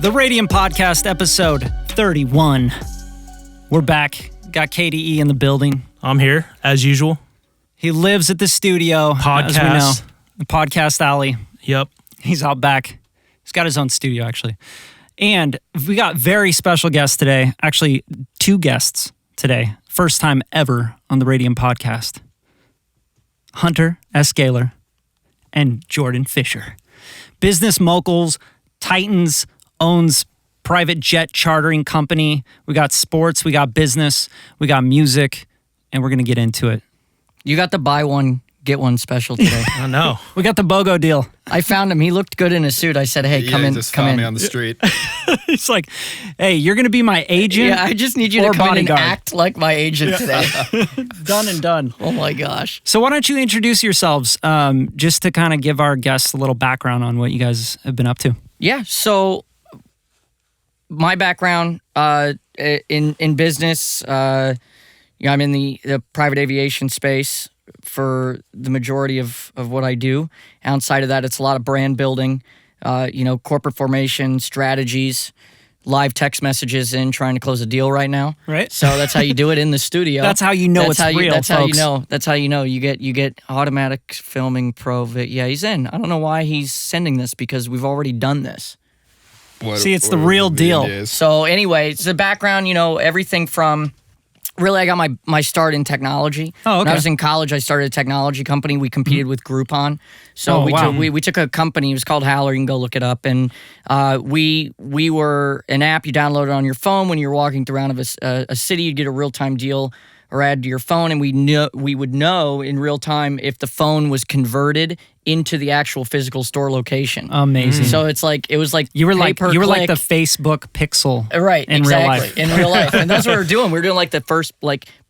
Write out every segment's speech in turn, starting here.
The Radium Podcast, episode 31. We're back. Got KDE in the building. I'm here, as usual. He lives at the studio, as we know. The Podcast Alley. Yep. He's out back. He's got his own studio, actually. And we got very special guests today. Actually, two guests today. First time ever on the Radium Podcast. Hunter S. Gaylor and Jordan Fisher. Business moguls, titans, owns private jet chartering company. We got sports, we got business, we got music, and we're going to get into it. You got the buy one, get one special today. I know. We got the BOGO deal. I found him. He looked good in a suit. I said, hey, come in. Just come found in. me on the street. It's like, hey, you're going to be my agent. Yeah, I just need you to come in and act like my agent today. Done and done. Oh my gosh. So why don't you introduce yourselves just to kind of give our guests a little background on what you guys have been up to. Yeah, so my background in business, I'm in the private aviation space for the majority of what I do. Outside of that, it's a lot of brand building, corporate formation, strategies, live text messages in trying to close a deal right now. Right. So that's how you do it in the studio. That's how you know it's real, That's folks. how you know. That's how you know. You get automatic filming pro. Yeah, he's in. I don't know why he's sending this because we've already done this. See, it's the real deal. So anyway, it's the background, everything from, really I got my start in technology. Oh, okay. When I was in college, I started a technology company. We competed with Groupon. So we took a company, it was called Howler, you can go look it up. And we were an app you downloaded on your phone when you were walking around a city, you'd get a real-time deal or add to your phone, and we would know in real time if the phone was converted into the actual physical store location. Amazing. So it was like You were like the pay-per-click. Facebook pixel, Right, in exactly. real life. In real life. And that's what we're doing. We're doing like the first,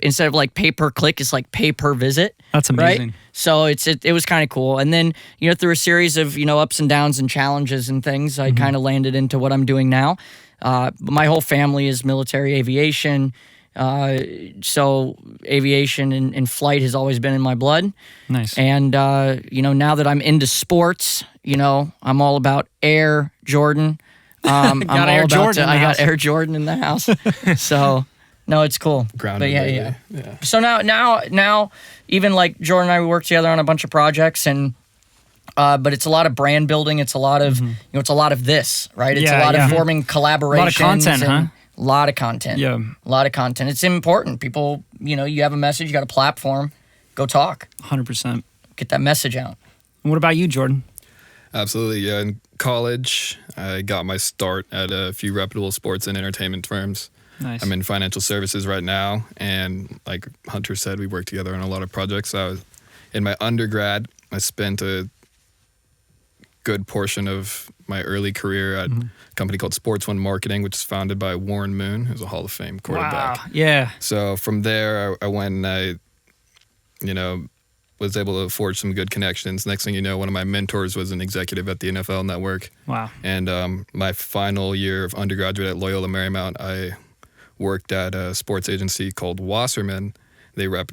instead of like pay-per-click, it's like pay-per-visit. That's amazing. Right? So it was kind of cool. And then, through a series of, ups and downs and challenges and things, I kind of landed into what I'm doing now. My whole family is military aviation. So aviation and flight has always been in my blood. Nice. And, now that I'm into sports, I'm all about Air Jordan. I'm Got all Air about Jordan in the I house. got Air Jordan in the house. So, no, it's cool. Grounded, But baby. yeah. So now, even like Jordan and I, we work together on a bunch of projects and, but it's a lot of brand building. It's a lot of, it's a lot of this, right? It's a lot of forming collaborations. A lot of content, and, huh? A lot of content. Yeah. A lot of content. It's important. People, you have a message, you got a platform, go talk. 100%. Get that message out. And what about you, Jordan? Absolutely, yeah. In college, I got my start at a few reputable sports and entertainment firms. Nice. I'm in financial services right now, and like Hunter said, we work together on a lot of projects. In my undergrad, I spent a good portion of my early career at a company called Sports One Marketing, which is founded by Warren Moon, who's a Hall of Fame quarterback. Wow. Yeah. So from there, I went and I, was able to forge some good connections. Next thing you know, one of my mentors was an executive at the NFL Network. Wow. And my final year of undergraduate at Loyola Marymount, I worked at a sports agency called Wasserman. They rep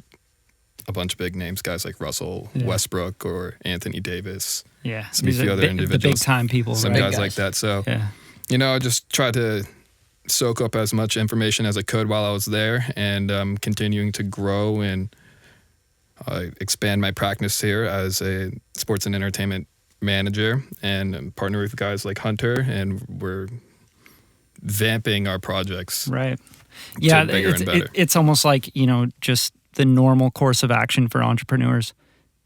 a bunch of big names, guys like Russell Westbrook or Anthony Davis. Yeah. Some few other individuals. The big time people. Some right? guys like that. So, Yeah. I just tried to soak up as much information as I could while I was there, and continuing to grow and expand my practice here as a sports and entertainment manager, and partner with guys like Hunter, and we're vamping our projects. Right. Yeah. Bigger and better. It's almost like, just the normal course of action for entrepreneurs.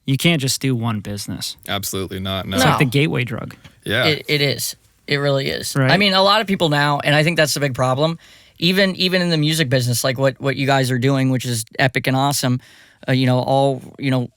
You can't just do one business. Absolutely not. No. It's like the gateway drug. Yeah. It is. It really is. Right. I mean, a lot of people now, and I think that's the big problem, even in the music business, like what you guys are doing, which is epic and awesome, all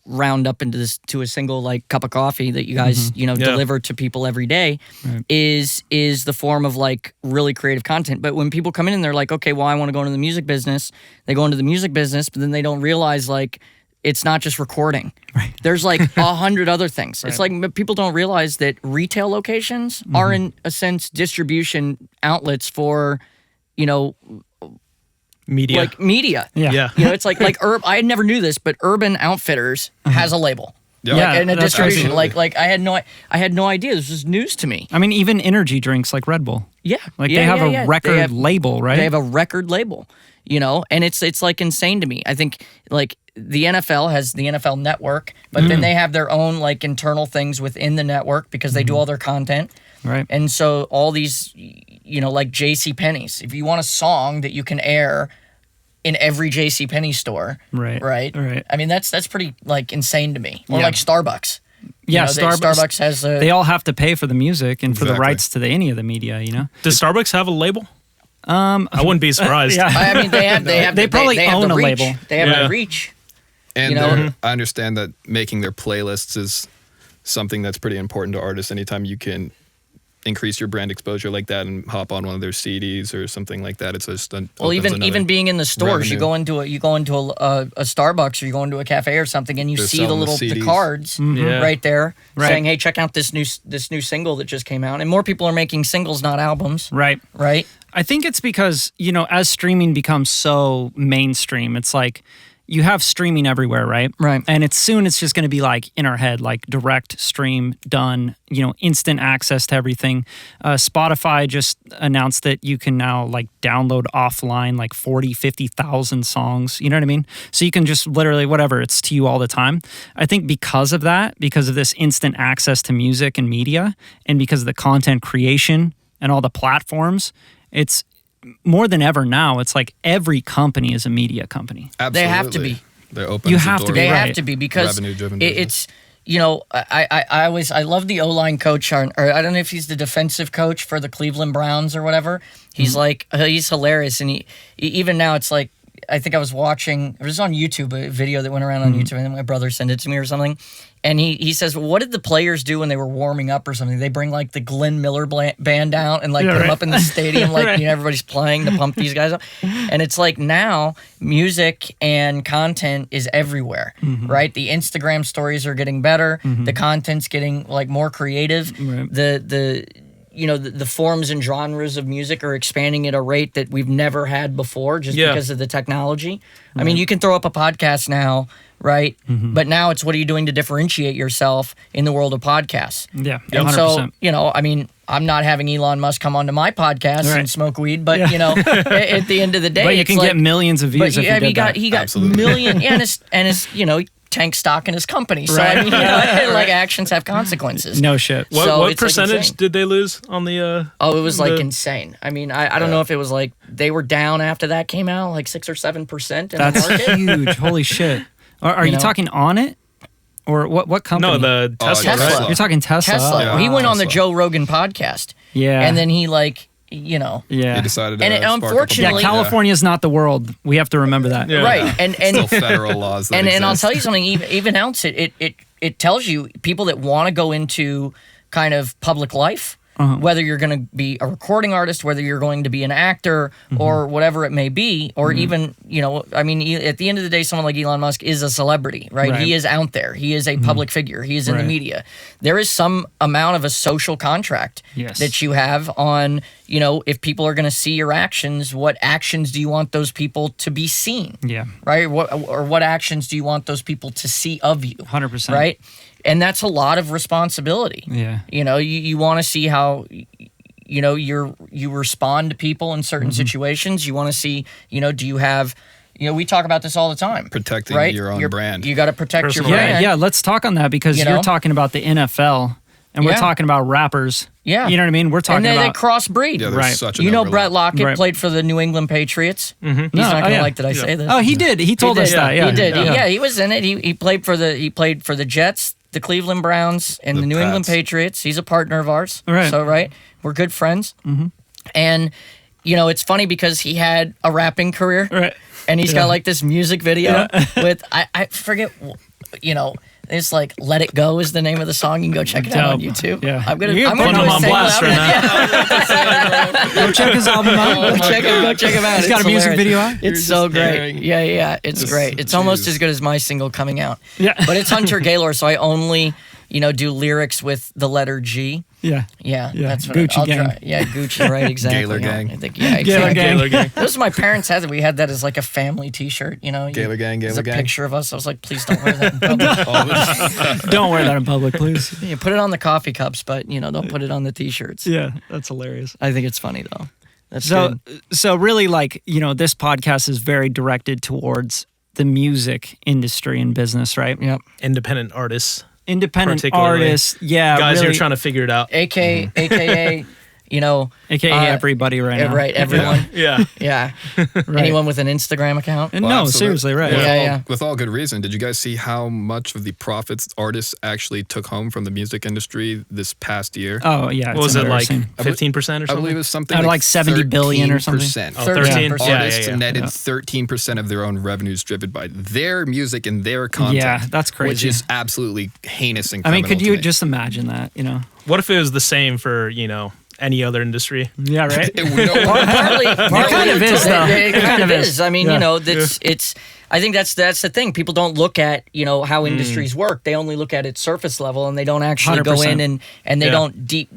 round up into this to a single like cup of coffee that you guys deliver to people every day, Right. is the form of like really creative content. But when people come in and they're like, okay, well, I want to go into the music business, they go into the music business, but then they don't realize like it's not just recording. Right. There's like 100 other things. Right. It's like people don't realize that retail locations are in a sense distribution outlets for, Media. like media. Yeah. Yeah. It's like I never knew this, but Urban Outfitters has a label. in a that's distribution. crazy. Like I had no idea. This was news to me. I mean, even energy drinks like Red Bull. Yeah, Like they have a record label, right? They have a record label, and it's like insane to me. I think like the NFL has the NFL Network, but then they have their own like internal things within the network because they do all their content. Right. And so all these, like JCPenney's, if you want a song that you can air in every JCPenney store, right? I mean, that's pretty like insane to me. Or like Starbucks. Yeah, Starbucks has they all have to pay for the music and for the rights to any of the media, Does Starbucks have a label? I wouldn't be surprised. I mean, they probably own a reach. label. They have a reach. And I understand that making their playlists is something that's pretty important to artists. Anytime you can increase your brand exposure like that and hop on one of their CDs or something like that, it's just even being in the stores, revenue. you go into a Starbucks or you go into a cafe or something, and you see the cards right there saying, "Hey, check out this new single that just came out." And more people are making singles, not albums. Right. I think it's because as streaming becomes so mainstream, it's like you have streaming everywhere, right? Right. And it's just going to be like in our head, like direct stream, done, instant access to everything. Spotify just announced that you can now like download offline like 40, 50,000 songs. You know what I mean? So you can just literally whatever, it's to you all the time. I think because of that, because of this instant access to music and media, and because of the content creation and all the platforms, it's more than ever now, it's like every company is a media company. Absolutely. They have to be. They're open. You have to be. They have to be because revenue-driven it's I love the O-line coach, or I don't know if he's the defensive coach for the Cleveland Browns or whatever. He's like he's hilarious, and he even now it's like I think I was watching. It was on YouTube, a video that went around on YouTube, and then my brother sent it to me or something. And he says, well, what did the players do when they were warming up or something? They bring like the Glenn Miller band out and like put them up in the stadium, like everybody's playing to pump these guys up. And it's like now music and content is everywhere, right? The Instagram stories are getting better. The content's getting like more creative. The forms and genres of music are expanding at a rate that we've never had before just because of the technology. I mean, you can throw up a podcast now, right? But now it's what are you doing to differentiate yourself in the world of podcasts? Yeah, and 100%. so, I mean, I'm not having Elon Musk come onto my podcast and smoke weed, but, at the end of the day, but you can get millions of views if you did that. He got millions, and his tank stock in his company. So I mean, like actions have consequences. No shit. What percentage did they lose on the? It was like insane. I mean, I don't know if it was like they were down after that came out, like 6 or 7% in That's the market. huge. Holy shit. Are you talking on it? Or what company? No, the Tesla. Tesla. You're talking Tesla. Tesla. Oh, He went on the Tesla. Joe Rogan podcast. Yeah. And then he He decided And to spark up a unfortunately- Yeah, California is not the world. We have to remember that. Yeah. right. And still federal laws. That and I'll exist. tell you something, even else it tells you people that want to go into kind of public life, whether you're going to be a recording artist, whether you're going to be an actor or whatever it may be, or even, I mean, at the end of the day, someone like Elon Musk is a celebrity, right? He is out there. He is a public figure. He is in the media. There is some amount of a social contract that you have on, if people are going to see your actions, what actions do you want those people to be seen? Yeah. Right? What actions do you want those people to see of you? 100%. Right? And that's a lot of responsibility. Yeah. You want to see how you respond to people in certain situations. You want to see, do you have we talk about this all the time. Protecting right? your own brand. You got to protect Personal your brand. brand. Yeah, let's talk on that because you're talking about the NFL and we're talking about rappers. Yeah. You know what I mean? We're talking and they about crossbreed. Yeah, there's Right. such an overlap. Brett Lockett played for the New England Patriots. He's not going to like that I say this. Oh, he did. He told us that. Yeah. He did. Yeah, he was in it. He played for the Jets, the Cleveland Browns, and the New England Patriots. He's a partner of ours. Right. So we're good friends. And it's funny because he had a rapping career. Right. And he's got like this music video with I forget it's like "Let It Go" is the name of the song. You can go check it out on YouTube. Yeah. I'm gonna put him on blast right now. Go check his album out. Go check him out. He's got a It's music hilarious. video out? It's so great. Yeah. It's great. It's almost as good as my single coming out. Yeah. But it's Hunter Gaylor, so I only do lyrics with the letter G. Yeah. Yeah, that's what Gucci I'll gang. try. Yeah, Gucci, right, exactly. Gaylor gang. I think, yeah, Gaylor exactly. gang. Gaylor gang. Those my parents had. We had that as like a family T-shirt. Gaylor gang, There's Gaylor a gang. picture of us. I was like, please don't wear that in public. Don't wear that in public, please. Yeah, put it on the coffee cups, but don't put it on the T-shirts. Yeah, that's hilarious. I think it's funny though. That's So, good. so really, like, this podcast is very directed towards the music industry and business, right? Yep. Independent artists. Independent Particularly. artists, yeah, Guys really, who are trying to figure it out. AKA, aka everybody right now. right, everyone. Yeah. Yeah. Anyone with an Instagram account. And Well, no, absolutely. seriously, right? Yeah. With all good reason. Did you guys see how much of the profits artists actually took home from the music industry this past year? Oh yeah. What was it, like embarrassing. 15% or something? I believe it was something Out of like 70 billion or something? 13%. Oh, 13? Yeah. Artists Yeah. netted 13% of their own revenues driven by their music and their content. Yeah, that's crazy. Which is absolutely heinous and I mean, criminal could to you me. just imagine that? What if it was the same for, any other industry? Yeah, right. Partly, kind of is, though. It kind of is. I mean, Yeah. it's. I think that's the thing. People don't look at how industries work. They only look at it surface level, and they don't actually go 100%. in and they Yeah. don't deep.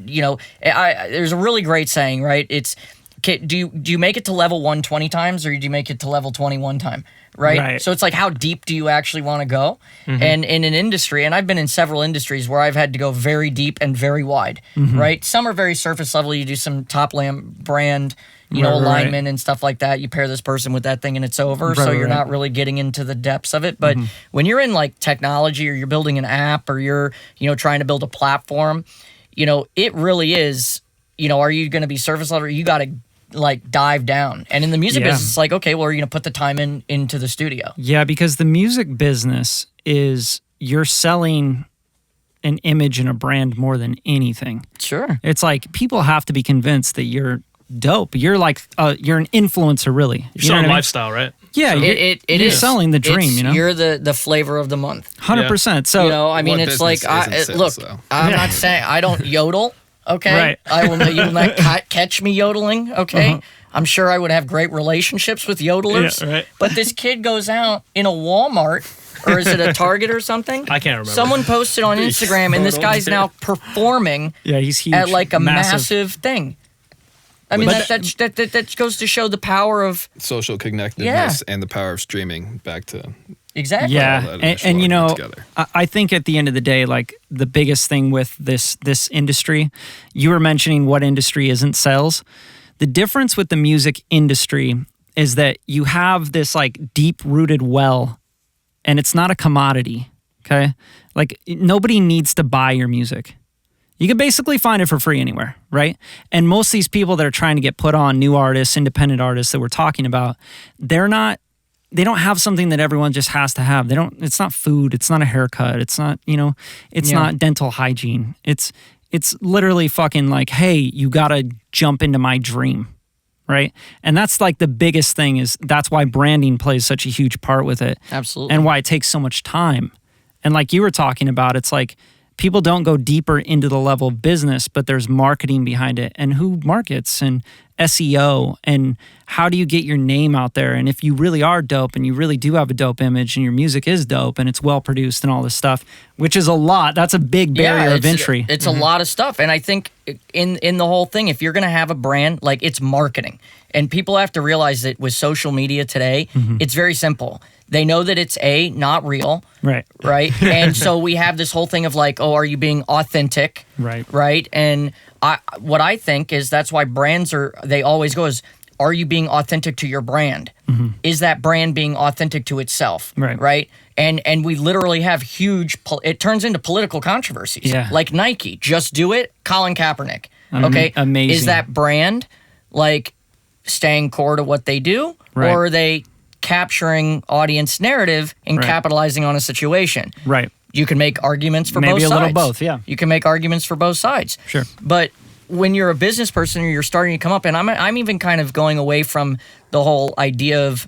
There's a really great saying, right? It's do you make it to level 1 20 times, or do you make it to level 21 time? Right? So it's like, how deep do you actually want to go? And in an industry, and I've been in several industries where I've had to go very deep and very wide, right? Some are very surface level. You do some top brand, Right. alignment and stuff like that. You pair this person with that thing and it's over. So you're not really getting into the depths of it. But when you're in like technology, or you're building an app, or you're, trying to build a platform, it really is, are you going to be surface level? You got to like dive down. And in the music business, it's like, okay, well, are you going to put the time into the studio? Yeah, because the music business is, you're selling an image and a brand more than anything. Sure. It's like people have to be convinced that you're dope. You're like you're an influencer, really. You're selling what I mean? lifestyle, right? Yeah, It you're is selling the dream. You're the flavor of the month. 100%. So I mean, What it's like, business isn't sales, look, though? I'm not saying I don't yodel. Okay, Right. You will not catch me yodeling. Okay, I'm sure I would have great relationships with yodelers. Yeah, right. But this kid goes out in a Walmart, or is it a Target or something? I can't remember. Someone posted on Instagram, and this guy's now performing yeah, he's huge. at like a massive thing. I mean, Which- that goes to show the power of Social connectedness and the power of streaming back to exactly. Yeah, all that and initial argument together. I think at the end of the day, like the biggest thing with this industry, you were mentioning what industry isn't sales. The difference with the music industry is that you have this like deep rooted well, and it's not a commodity. Okay, like nobody needs to buy your music. You can basically find it for free anywhere, right? And most of these people that are trying to get put on, new artists, independent artists that we're talking about, they don't have something that everyone just has to have. It's not food, it's not a haircut, it's not, it's not dental hygiene. It's literally fucking like, hey, you gotta jump into my dream, right? And that's like the biggest thing, is that's why branding plays such a huge part with it. Absolutely. And why it takes so much time. And like you were talking about, it's like people don't go deeper into the level of business, but there's marketing behind it, and who markets, and SEO, and how do you get your name out there? And if you really are dope, and you really do have a dope image, and your music is dope, and it's well produced and all this stuff, which is a lot. That's a big barrier of entry. It's a lot of stuff. And I think in the whole thing, if you're going to have a brand, like, it's marketing. And people have to realize that with social media today, it's very simple. They know that it's not real. Right. Right. And so we have this whole thing of like, oh, are you being authentic? Right. Right. And what I think is that's why brands they always go is, are you being authentic to your brand? Is that brand being authentic to itself? Right. Right. And we literally have it turns into political controversies. Yeah. Like Nike, just do it. Colin Kaepernick. Okay. Amazing. Is that brand like staying core to what they do? Right. Or are they capturing audience narrative and Right. capitalizing on a situation? Right. You can make arguments for Maybe both a sides. little both, yeah. You can make arguments for both sides. Sure. But when you're a business person, or you're starting to come up, and I'm even kind of going away from the whole idea of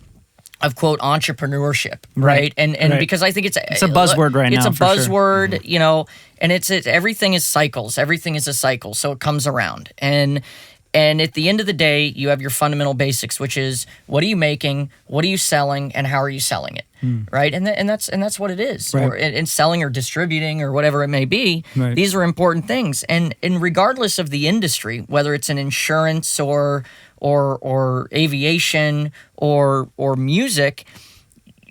quote entrepreneurship, right? And Right. because I think it's a buzzword right it's now, a for sure. buzzword, and it's everything is cycles. Everything is a cycle, so it comes around. And And at the end of the day, you have your fundamental basics, which is what are you making, what are you selling, and how are you selling it, right? And that's what it is. Right. Or in selling or distributing or whatever it may be. Right. These are important things. And regardless of the industry, whether it's in insurance or aviation or music,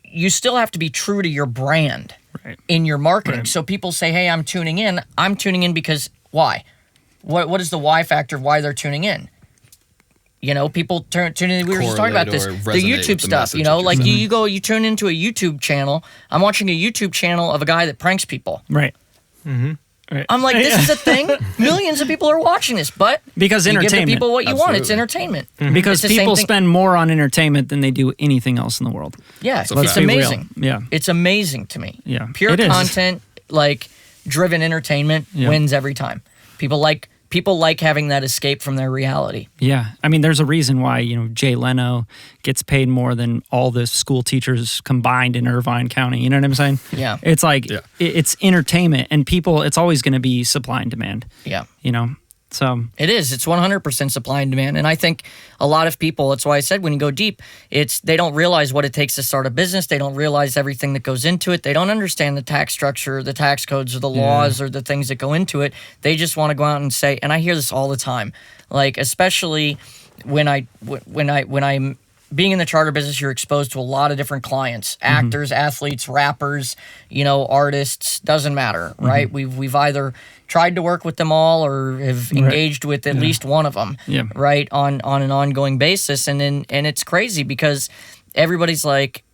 you still have to be true to your brand in your marketing. Right. So people say, "Hey, I'm tuning in." I'm tuning in because why? What is the why factor of why they're tuning in? You know, people tune in. We were just talking about this, the YouTube stuff. You know, like you tune into a YouTube channel. I'm watching a YouTube channel of a guy that pranks people. Right. Mm-hmm. Right. I'm like, this is a thing. Millions of people are watching this, but because you entertainment. give the people what you want. It's entertainment. Mm-hmm. Because people spend more on entertainment than they do anything else in the world. Yeah, it's amazing. Yeah, it's amazing to me. Yeah, pure content, like driven entertainment, wins every time. People like having that escape from their reality. Yeah. I mean, there's a reason why, Jay Leno gets paid more than all the school teachers combined in Irvine County. You know what I'm saying? Yeah. It's like, it's entertainment, and people, it's always going to be supply and demand. Yeah. So it is. It's 100% supply and demand. And I think a lot of people, that's why I said when you go deep, they don't realize what it takes to start a business. They don't realize everything that goes into it. They don't understand the tax structure, the tax codes, or the laws, or the things that go into it. They just want to go out and say, and I hear this all the time, like especially when I'm being in the charter business, you're exposed to a lot of different clients, actors, athletes, rappers, artists, doesn't matter, right? We've either tried to work with them all or have engaged with at least one of them, right, on an ongoing basis. And it's crazy because everybody's like,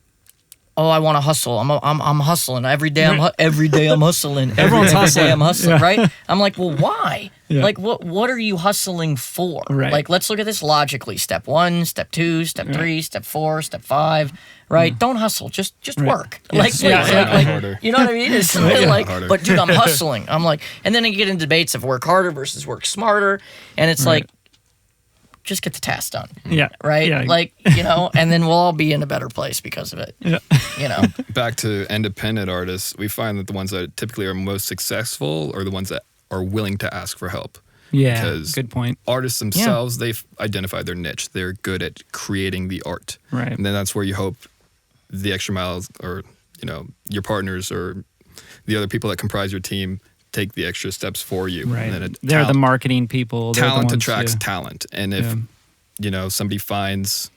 oh, I want to hustle. I'm hustling every day. I'm hustling. Everyone's hustling. Day I'm hustling, right? I'm like, well, why? Yeah. Like, what are you hustling for? Right. Like, let's look at this logically. Step 1, step 2, step 3, step 4, step 5. Right? Don't hustle. Just work. Yes. Like, you know what I mean? It's like, but dude, I'm hustling. I'm like, and then you get into debates of work harder versus work smarter, and it's like, just get the task done. Yeah. Right? Yeah. Like, and then we'll all be in a better place because of it. Yeah. Back to independent artists, we find that the ones that typically are most successful are the ones that are willing to ask for help. Yeah. Because good point. Artists themselves, they've identified their niche. They're good at creating the art. Right. And then that's where you hope the extra miles or, your partners or the other people that comprise your team take the extra steps for you. Right. And then they're the marketing people. Talent attracts talent. And if, somebody finds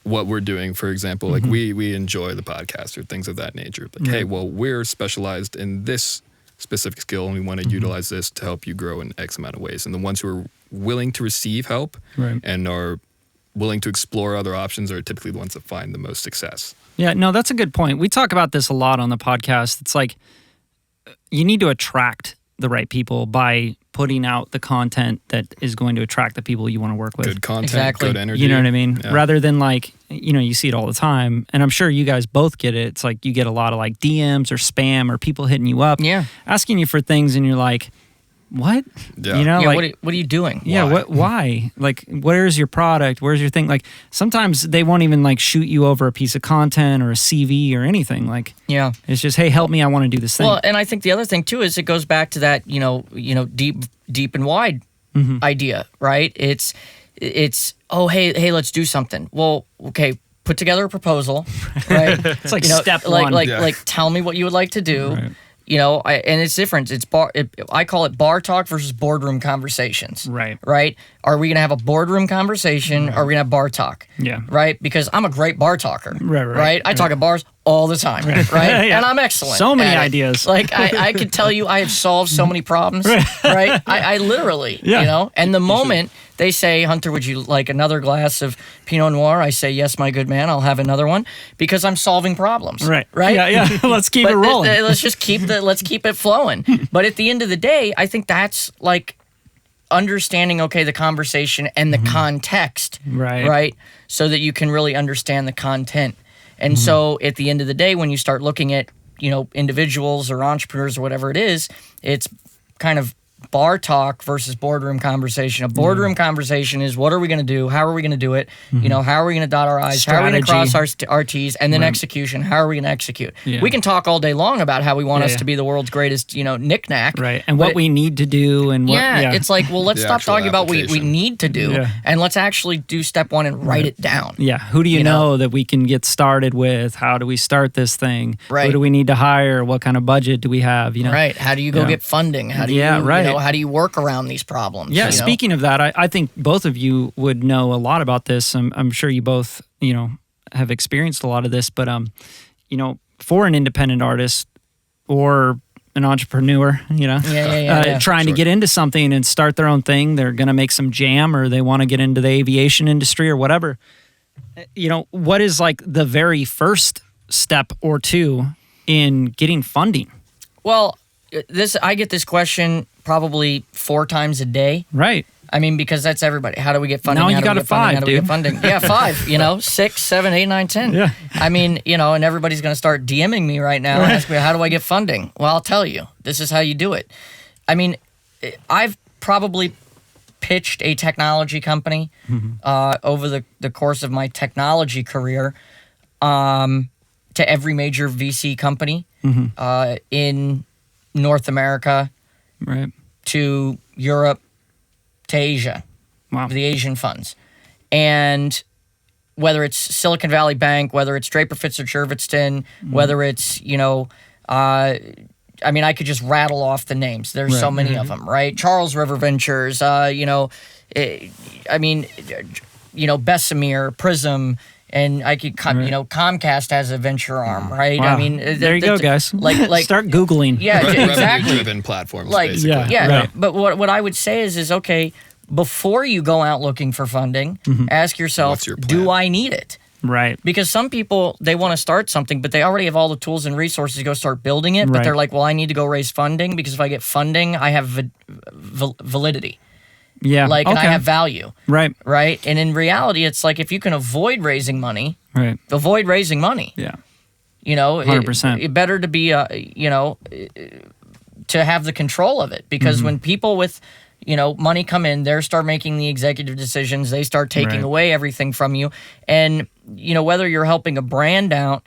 what we're doing, for example, like we enjoy the podcast or things of that nature. Like, hey, well, we're specialized in this specific skill and we want to utilize this to help you grow in X amount of ways. And the ones who are willing to receive help and are willing to explore other options are typically the ones that find the most success. Yeah, no, that's a good point. We talk about this a lot on the podcast. It's like you need to attract the right people by putting out the content that is going to attract the people you want to work with. Good content, good energy. You know what I mean? Yeah. Rather than like, you see it all the time. And I'm sure you guys both get it. It's like you get a lot of like DMs or spam or people hitting you up, asking you for things, and you're like, what? Yeah. Like, what are you doing? Yeah. Why? Like, where's your product? Where's your thing? Like, sometimes they won't even like shoot you over a piece of content or a CV or anything. Like, it's just, hey, help me. I want to do this thing. Well, and I think the other thing too is it goes back to that, deep and wide idea, right? It's oh, hey, let's do something. Well, okay, put together a proposal, right? It's like step one. Like tell me what you would like to do. Right. And it's different. I call it bar talk versus boardroom conversations. Right. Right? Are we going to have a boardroom conversation? Or are we going to have bar talk? Yeah. Right? Because I'm a great bar talker. Right. I talk at bars all the time. Right? And I'm excellent. So many ideas. Like, I could tell you I have solved so many problems. Right? I literally, and the moment they say, Hunter, would you like another glass of Pinot Noir? I say, yes, my good man, I'll have another one because I'm solving problems. Right? Yeah. Let's keep it rolling. Let's just let's keep it flowing. But at the end of the day, I think that's like understanding, the conversation and the context. Right? So that you can really understand the content. And so at the end of the day, when you start looking at, individuals or entrepreneurs or whatever it is, it's kind of bar talk versus boardroom conversation. A boardroom conversation is, what are we going to do? How are we going to do it? You know, how are we going to dot our I's? How are we going to cross our T's? And then execution. How are we going to execute? Yeah. We can talk all day long about how we want us to be the world's greatest, you know, knick-knack. Right. And what we need to do. And what, it's like, well, let's stop talking about what we need to do and let's actually do step one and write it down. Yeah. Who do you know that we can get started with? How do we start this thing? Right. Who do we need to hire? What kind of budget do we have? You know? Right. How do you go get funding? How do you, you know, how do you work around these problems? Yeah. Speaking of that, I think both of you would know a lot about this. I'm sure you both, you know, have experienced a lot of this, but you know, for an independent artist or an entrepreneur, you know, trying to get into something and start their own thing, they're going to make some jam, or they want to get into the aviation industry or whatever. You know, what is like the very first step or two in getting funding? Well, I get this question probably 4 times a day. Right. I mean, because that's everybody. How do we get funding? Now you got a 5, How do we get funding? Yeah, 5, you know, 6, 7, 8, 9, 10. Yeah. I mean, you know, and everybody's going to start DMing me right now and ask me, how do I get funding? Well, I'll tell you. This is how you do it. I mean, I've probably pitched a technology company over the course of my technology career to every major VC company in North America, to Europe, to Asia, the Asian funds. And whether it's Silicon Valley Bank, whether it's Draper Fitzer Jurvetson, whether it's, you know, I mean, I could just rattle off the names. There's so many of them, right? Charles River Ventures, you know, I mean, you know, Bessemer, Prism, and I could, you know, Comcast has a venture arm, right? Wow. I mean, there you go, guys. Like start Googling. Yeah, exactly. Revenue-driven platforms, basically. Yeah. But what I would say is okay, before you go out looking for funding, ask yourself, do I need it? Right. Because some people, they want to start something, but they already have all the tools and resources to go start building it. But they're like, well, I need to go raise funding because if I get funding, I have validity. Yeah. Like, and I have value. Right. Right. And in reality, it's like if you can avoid raising money, avoid raising money. Yeah. You know, 100%. It better to be, you know, to have the control of it. Because when people with, you know, money come in, they start making the executive decisions. They start taking away everything from you. And, you know, whether you're helping a brand out,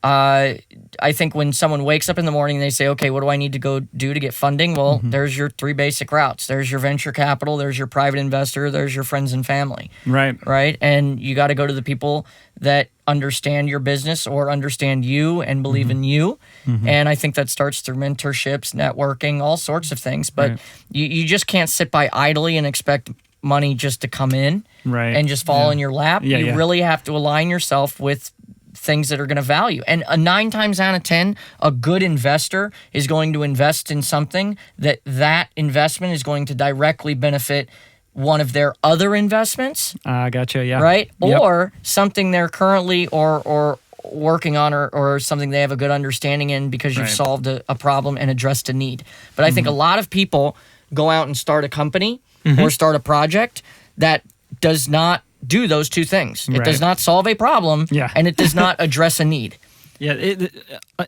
I think when someone wakes up in the morning, they say, okay, what do I need to go do to get funding? Well, there's your 3 basic routes. There's your venture capital, there's your private investor, there's your friends and family. Right. And you got to go to the people that understand your business or understand you and believe in you. And I think that starts through mentorships, networking, all sorts of things. But you just can't sit by idly and expect money just to come in and just fall in your lap. You really have to align yourself with things that are going to value. And 9 times out of 10, a good investor is going to invest in something that investment is going to directly benefit one of their other investments. I gotcha, yeah. Right? Or something they're currently or working on or something they have a good understanding in because you've solved a problem and addressed a need. But I think a lot of people go out and start a company or start a project that does not do those 2 things. It does not solve a problem, and it does not address a need. Yeah,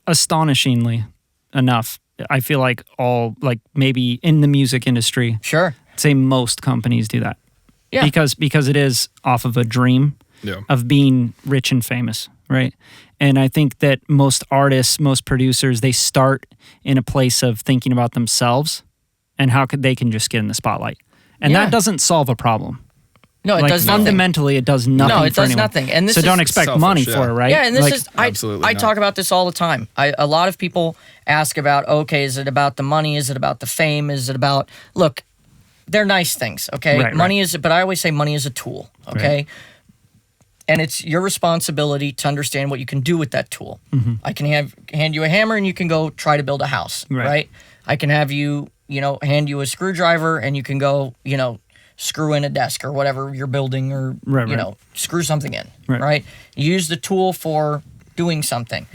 astonishingly enough, I feel like maybe in the music industry, I'd say most companies do that. Yeah. Because it is off of a dream of being rich and famous, right? And I think that most artists, most producers, they start in a place of thinking about themselves and how they can just get in the spotlight. And that doesn't solve a problem. No, it does nothing. Fundamentally, it does nothing. No, it does anyone. nothing. And this so don't expect money for it, right? Yeah, and this like, is I talk about this all the time. A lot of people ask about, okay, is it about the money? Is it about the fame? Is it about look? They're nice things, okay. Money is, but I always say money is a tool, okay. And it's your responsibility to understand what you can do with that tool. I can hand you a hammer and you can go try to build a house, right? I can have you, hand you a screwdriver and you can go, screw in a desk or whatever you're building or, screw something in, right? Use the tool for doing something.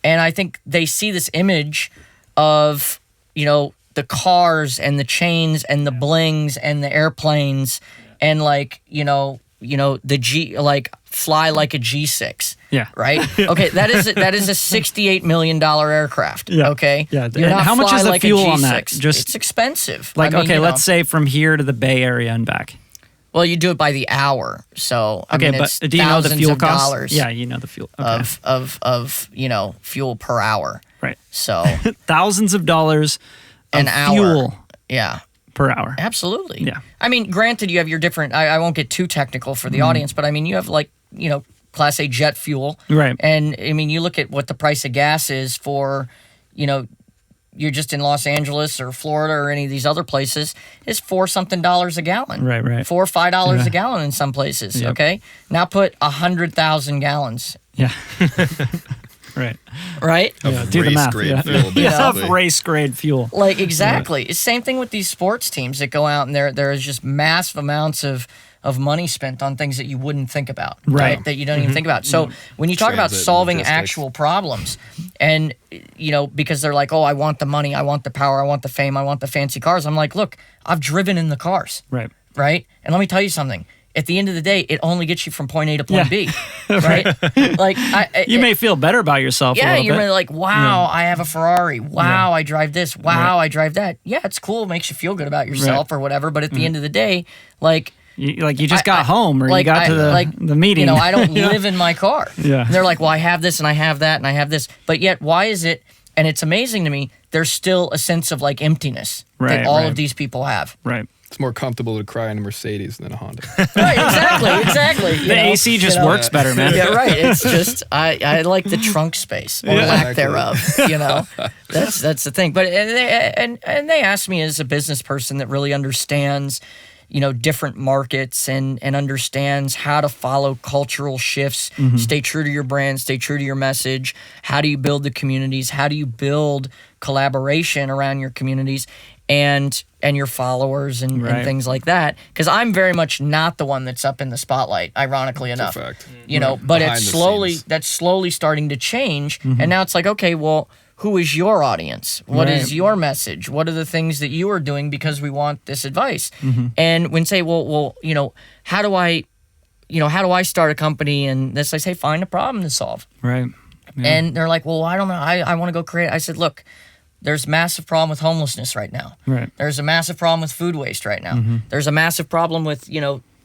And I think they see this image of, the cars and the chains and the blings and the airplanes and fly like a G6. Yeah. Right? Okay, that is a $68 million aircraft. Yeah. Okay? Yeah. You're not How much fly is the like fuel a G6. on that? Just it's expensive. like, I mean, okay, let's say from here to the Bay Area and back. Well, you do it by the hour, so I mean, but it's do you know the thousands fuel of cost? dollars Yeah, you know the fuel okay. of fuel per hour. Right. So thousands of dollars of an hour. fuel Yeah. per hour. Absolutely. Yeah. I mean, granted, you have your different. I won't get too technical for the audience, but I mean, you have Class A jet fuel, Right. And I mean, you look at what the price of gas is for, you're just in Los Angeles or Florida or any of these other places, is $4-something a gallon. Right. $4 or $5 a gallon in some places. Yep. Okay. Now put 100,000 gallons. Yeah. Right. Right. Of do the math. race-grade fuel, Yeah, of basically. race grade fuel. Like exactly. It's same thing with these sports teams that go out and there is just massive amounts of money spent on things that you wouldn't think about, Right. That you don't even think about. So when you talk about Transit, solving logistics. actual problems, and because they're like, oh, I want the money, I want the power, I want the fame, I want the fancy cars. I'm like, look, I've driven in the cars, Right. right? And let me tell you something. At the end of the day, it only gets you from point A to point B, right? Like You may feel better about yourself a yeah, little you're bit. really like, wow, I have a Ferrari. Wow, I drive this. Wow, I drive that. Yeah, it's cool. It makes you feel good about yourself or whatever. But at the end of the day, like, You just got home or you got to the meeting. I don't live in my car. Yeah. And they're like, well, I have this and I have that and I have this. But yet, why is it? And it's amazing to me, there's still a sense of like emptiness that all of these people have. Right. It's more comfortable to cry in a Mercedes than a Honda. Right, exactly. The AC just works better, man. Yeah, right. It's just I like the trunk space or lack thereof. That's the thing. But and they asked me as a business person that really understands, different markets and understands how to follow cultural shifts, stay true to your brand, stay true to your message. How do you build the communities? How do you build collaboration around your communities and your followers and things like that? Because I'm very much not the one that's up in the spotlight, ironically enough. Fact. But Behind that's slowly starting to change. And now it's like, okay, well, who is your audience? What is your message? What are the things that you are doing because we want this advice? And when say, well, how do I start a company? And this, I say, find a problem to solve. Right. Yeah. And they're like, well, I don't know. I want to go create. I said, look, there's a massive problem with homelessness right now. Right. There's a massive problem with food waste right now. There's a massive problem with,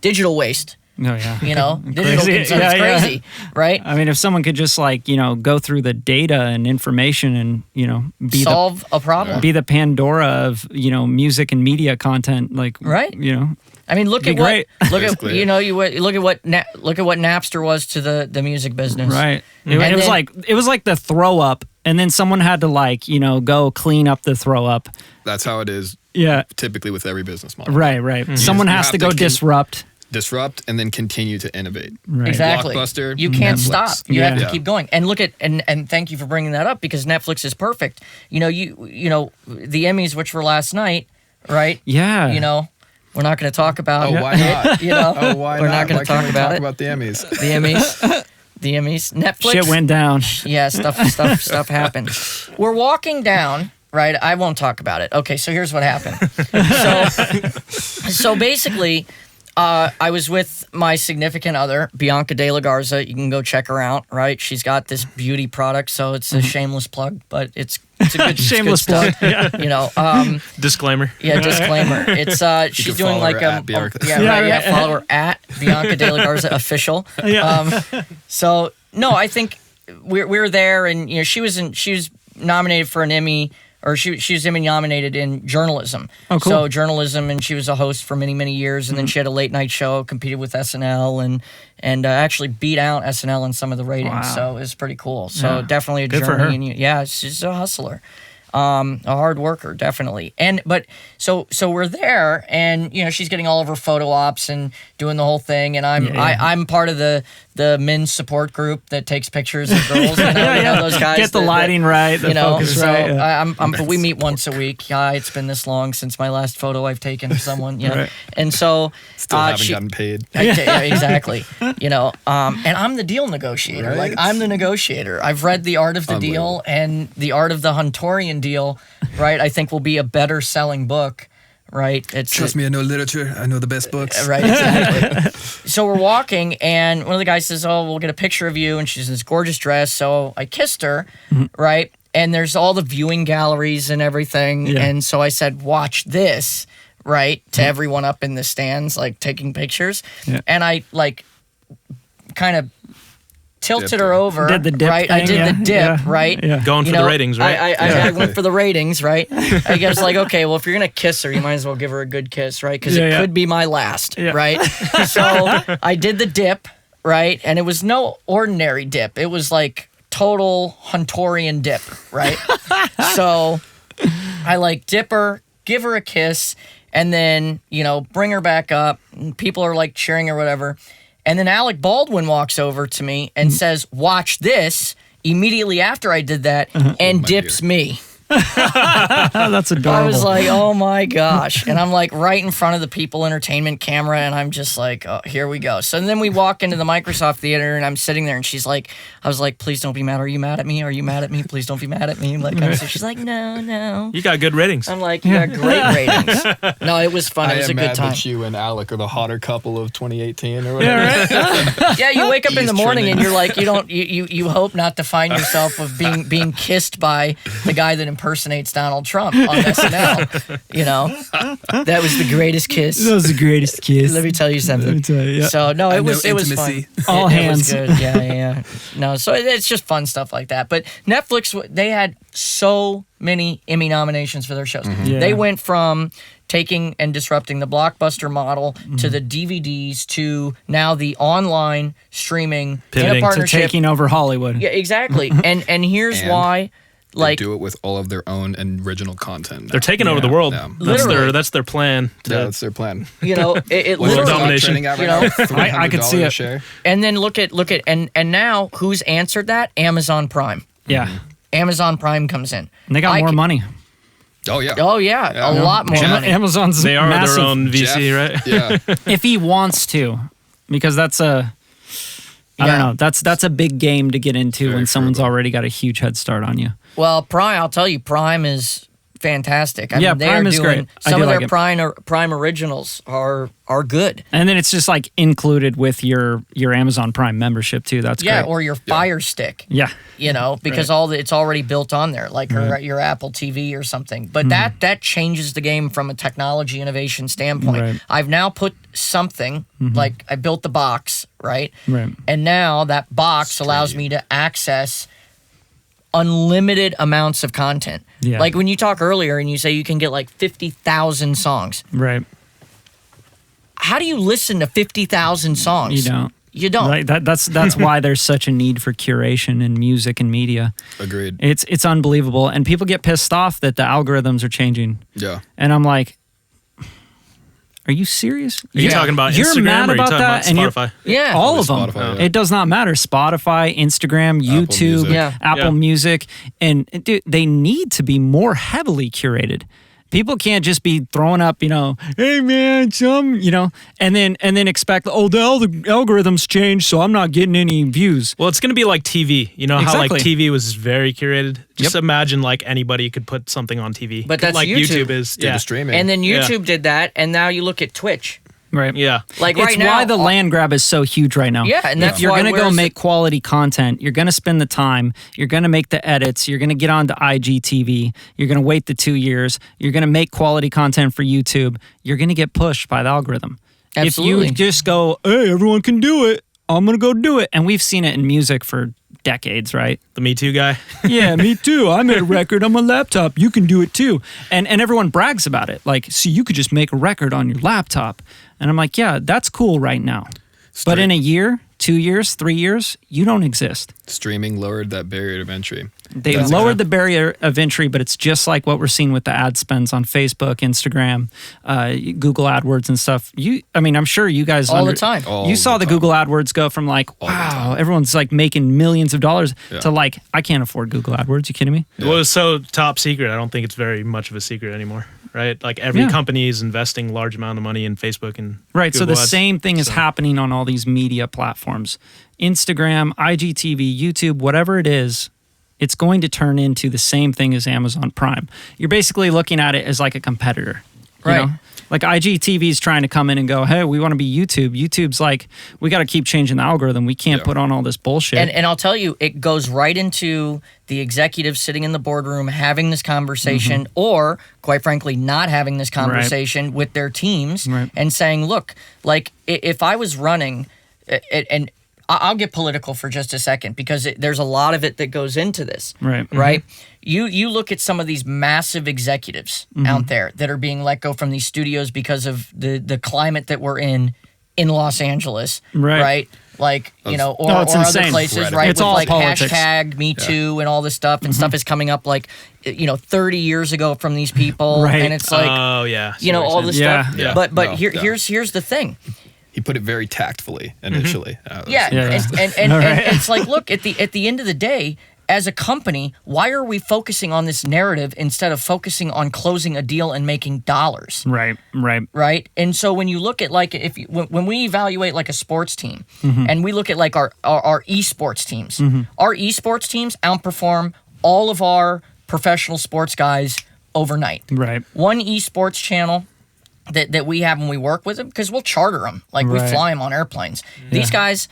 digital waste. Oh, yeah. Digital Crazy. consumption is crazy, right? I mean, if someone could just go through the data and information and, solve a problem. be the Pandora of, music and media content, Right. I mean, look Be at great. look at what Napster was to the music business. Right. It was like the throw up, and then someone had to go clean up the throw up. That's how it is. Yeah. Typically with every business model. Right. Someone You has have to to go disrupt. and then continue to innovate. Right. Exactly. Blockbuster, You can't Netflix. stop. You have to Yeah. keep going. And look at and thank you for bringing that up because Netflix is perfect. The Emmys, which were last night, right? Yeah. We're not going to talk about Oh, why not? it. Why We're not? not going Why to can't talk we about talk it. about the Emmys? The Emmys. Netflix. Shit went down. Yeah, stuff happened. We're walking down, right? I won't talk about it. Okay, so here's what happened. So basically, I was with my significant other, Bianca De La Garza. You can go check her out, right? She's got this beauty product, so it's a shameless plug, but it's a good Shameless it's good plug. stuff. Disclaimer. Yeah, disclaimer. It's she's can doing follow like her at Bianca. follow her at Bianca De La Garza official. So no, I think we're there, and she was nominated for an Emmy, or she was Emmy nominated in journalism. Oh, cool. So journalism, and she was a host for many years, and then she had a late night show, competed with SNL, and actually beat out SNL in some of the ratings. Wow. So it was pretty cool. So definitely a Good for journey. And she's a hustler. A hard worker, definitely. But we're there, and she's getting all of her photo ops and doing the whole thing, and I'm part of the men's support group that takes pictures of girls. Those guys. Get the lighting right, the focus so right. Yeah. we meet once a week. It's been this long since my last photo I've taken of someone. Right. And so Still haven't gotten paid. yeah, exactly. And I'm the deal negotiator. Right. Like I'm the negotiator. I've read The Art of the Deal and The Art of the Huntorian Deal. Right, I think will be a better selling book. Right, Trust me, I know literature. I know the best books. Right, exactly. So we're walking, and one of the guys says, "Oh, we'll get a picture of you," and she's in this gorgeous dress. So I kissed her, right? And there's all the viewing galleries and everything. Yeah. And so I said, "Watch this," right? To everyone up in the stands, like taking pictures. Yeah. And I like kind of tilted her over. Did the dip right? thing, I did the dip, right? Yeah. Going for the ratings, right? I went for the ratings, right? I guess like, okay, well, if you're gonna kiss her, you might as well give her a good kiss, right? Because it could be my last, right? So I did the dip, right? And it was no ordinary dip. It was like total Hunterian dip, right? So I like dip her, give her a kiss, and then, bring her back up. And people are like cheering or whatever. And then Alec Baldwin walks over to me and says, "Watch this," immediately after I did that, and dips me. That's adorable. I was like, oh my gosh. And I'm like right in front of the People Entertainment camera, and I'm just like, oh, here we go. So then we walk into the Microsoft Theater, and I'm sitting there, and she's like, I was like, "Please don't be mad. Are you mad at me? Are you mad at me? Please don't be mad at me." Like, she's like, no. You got good ratings. I'm like, you got great ratings. No, it was fun. It was a good time. That you and Alec are the hotter couple of 2018 or whatever. Yeah, right? Yeah, you wake up in the morning and you're like, you hope not to find yourself of being kissed by the guy that impersonates Donald Trump on SNL. That was the greatest kiss. That was the greatest kiss. Let me tell you something. So no, it was fun. All hands. It was good. Yeah. No, so it's just fun stuff like that. But Netflix, they had so many Emmy nominations for their shows. They went from taking and disrupting the blockbuster model to the DVDs to now the online streaming in a partnership. To taking over Hollywood. Yeah, exactly. And here's why. They do it with all of their own original content now. They're taking over the world. Yeah. That's their plan. That's their plan. It literally domination. I could see it. Share. And then look at and now who's answered that? Amazon Prime. Yeah. Amazon Prime comes in. And they got more money. Oh yeah. A lot more money. Amazon's They are massive. their own VC, right? Yeah. If he wants to, because that's I don't know. That's a big game to get into when someone's already got a huge head start on you. Well, Prime, I'll tell you, Prime is fantastic. I mean, Prime is great. Some of their Prime originals are good. And then it's just like included with your Amazon Prime membership too. That's great. Or your Fire Stick. Yeah. Because it's already built on there, like your Apple TV or something. But that changes the game from a technology innovation standpoint. Right. I've now put something like I built the box, right? Right. And now that box allows me to access unlimited amounts of content. Yeah. Like when you talk earlier and you say you can get like 50,000 songs. Right. How do you listen to 50,000 songs? You don't. Right. That's why there's such a need for curation in music and media. Agreed. It's unbelievable, and people get pissed off that the algorithms are changing. Yeah. And I'm like, are you serious? Are you talking about You're Instagram mad or are you about talking that? about Spotify? Yeah. All of them. Spotify, yeah. It does not matter. Spotify, Instagram, YouTube, Music. Apple Music. And dude, they need to be more heavily curated. People can't just be throwing up, hey man, and then expect, the algorithms changed, so I'm not getting any views. Well, it's going to be like TV. You know how like Exactly. TV was very curated? Just imagine like anybody could put something on TV. But that's like YouTube. is. Do the streaming. And then YouTube did that, and now you look at Twitch. Right. Yeah. Like It's right now, why the land grab is so huge right now. Yeah, and that's if you're why going to go where's make quality content, you're going to spend the time, you're going to make the edits, you're going to get onto IGTV, you're going to wait the 2 years, you're going to make quality content for YouTube, you're going to get pushed by the algorithm. Absolutely. If you just go, hey, everyone can do it, I'm going to go do it. And we've seen it in music for decades, right? The Me Too guy. Yeah, me too. I made a record on my laptop. You can do it too. And everyone brags about it. Like, see, you could just make a record on your laptop. And I'm like, yeah, that's cool right now. But in a year, 2 years, 3 years, you don't exist. Streaming lowered that barrier of entry. They lowered the barrier of entry, but it's just like what we're seeing with the ad spends on Facebook, Instagram, Google AdWords and stuff. I'm sure you guys all the time. You saw the Google AdWords go from like, wow, everyone's like making millions of dollars to like, I can't afford Google AdWords. You kidding me? Yeah. Well, it's so top secret. I don't think it's very much of a secret anymore, right? Like every company is investing large amount of money in Facebook and right. Google So the ads. same thing is happening on all these media platforms, Instagram, IGTV, YouTube, whatever it is. It's going to turn into the same thing as Amazon Prime. You're basically looking at it as like a competitor. You know? Like IGTV's trying to come in and go, hey, we want to be YouTube. YouTube's like, we got to keep changing the algorithm. We can't put on all this bullshit. And I'll tell you, it goes right into the executives sitting in the boardroom having this conversation, or quite frankly, not having this conversation with their teams and saying, look, like if I was running, and I'll get political for just a second because there's a lot of it that goes into this, right? You look at some of these massive executives out there that are being let go from these studios because of the climate that we're in Los Angeles, right? Like, you know, or other places, right? It's with all like politics. hashtag Me Too and all this stuff, and stuff is coming up like, 30 years ago from these people, and it's like, all this stuff. Yeah. But here's the thing. He put it very tactfully initially. And it's like, look, at the end of the day, as a company, why are we focusing on this narrative instead of focusing on closing a deal and making dollars? Right. Right. And so when you look at like when we evaluate like a sports team, and we look at like our esports teams, our esports teams outperform all of our professional sports guys overnight. Right. One esports channel that we have when we work with them, because we'll charter them, like we fly them on airplanes. These guys,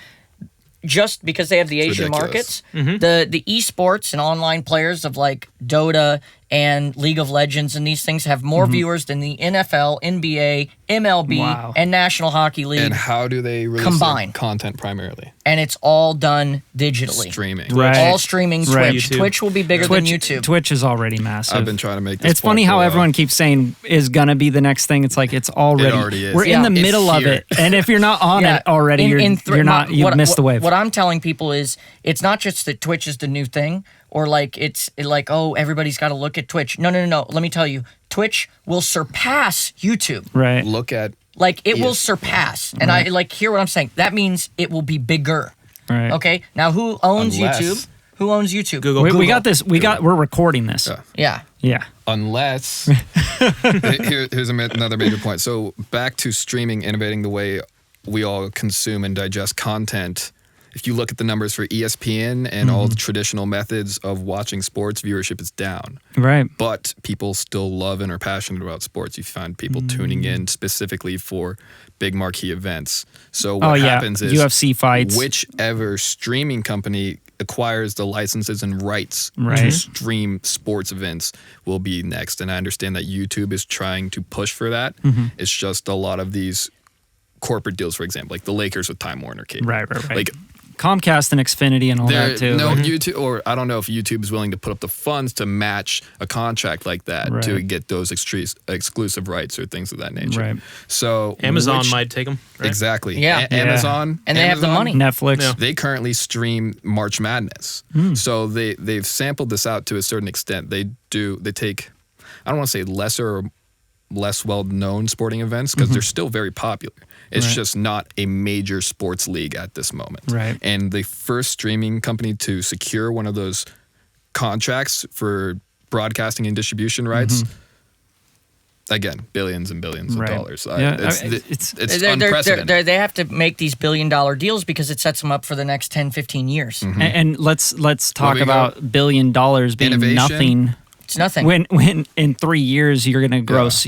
just because they have the Asian markets, the esports and online players of like Dota and League of Legends and these things have more viewers than the NFL, NBA, MLB, and National Hockey League. And how do they release combine content primarily? And it's all done digitally. Streaming. Right. All streaming Twitch. Right. Twitch will be bigger than YouTube. Twitch is already massive. I've been trying to make this It's funny point how for a everyone keeps saying is going to be the next thing. It's like it's already. It already is. We're in the It's middle of here. it. And if you're not on it already, you've missed the wave. What I'm telling people is it's not just that Twitch is the new thing, or like it's like, oh, everybody's got to look at Twitch. No. Let me tell you, Twitch will surpass YouTube. Right. Look at Like it will surpass. And I like hear what I'm saying. That means it will be bigger. Right. Okay. Now who owns Unless- YouTube? Who owns YouTube? Google. We got this. We're recording this. Yeah. Yeah. unless here's another major point. So back to streaming innovating the way we all consume and digest content. If you look at the numbers for ESPN and all the traditional methods of watching sports, viewership is down. Right. But people still love and are passionate about sports. You find people tuning in specifically for big marquee events. So what happens is UFC fights. Whichever streaming company acquires the licenses and rights to Right. stream sports events will be next. And I understand that YouTube is trying to push for that. It's just a lot of these corporate deals, for example, like the Lakers with Time Warner cable. Right. Like Comcast and Xfinity and all that too. No, YouTube, or I don't know if YouTube is willing to put up the funds to match a contract like that to get those exclusive rights or things of that nature. Right. So Amazon might take them. Right? Exactly. Yeah. Amazon. And they have the money. Netflix. Yeah. They currently stream March Madness. So they've sampled this out to a certain extent. They take, I don't want to say lesser or less well-known sporting events because they're still very popular. It's just not a major sports league at this moment. Right. And the first streaming company to secure one of those contracts for broadcasting and distribution rights, again, billions and billions of dollars. It's unprecedented. They have to make these billion-dollar deals because it sets them up for the next 10, 15 years. And let's talk about $1 billion being Innovation. nothing. It's nothing. When in 3 years you're going to gross,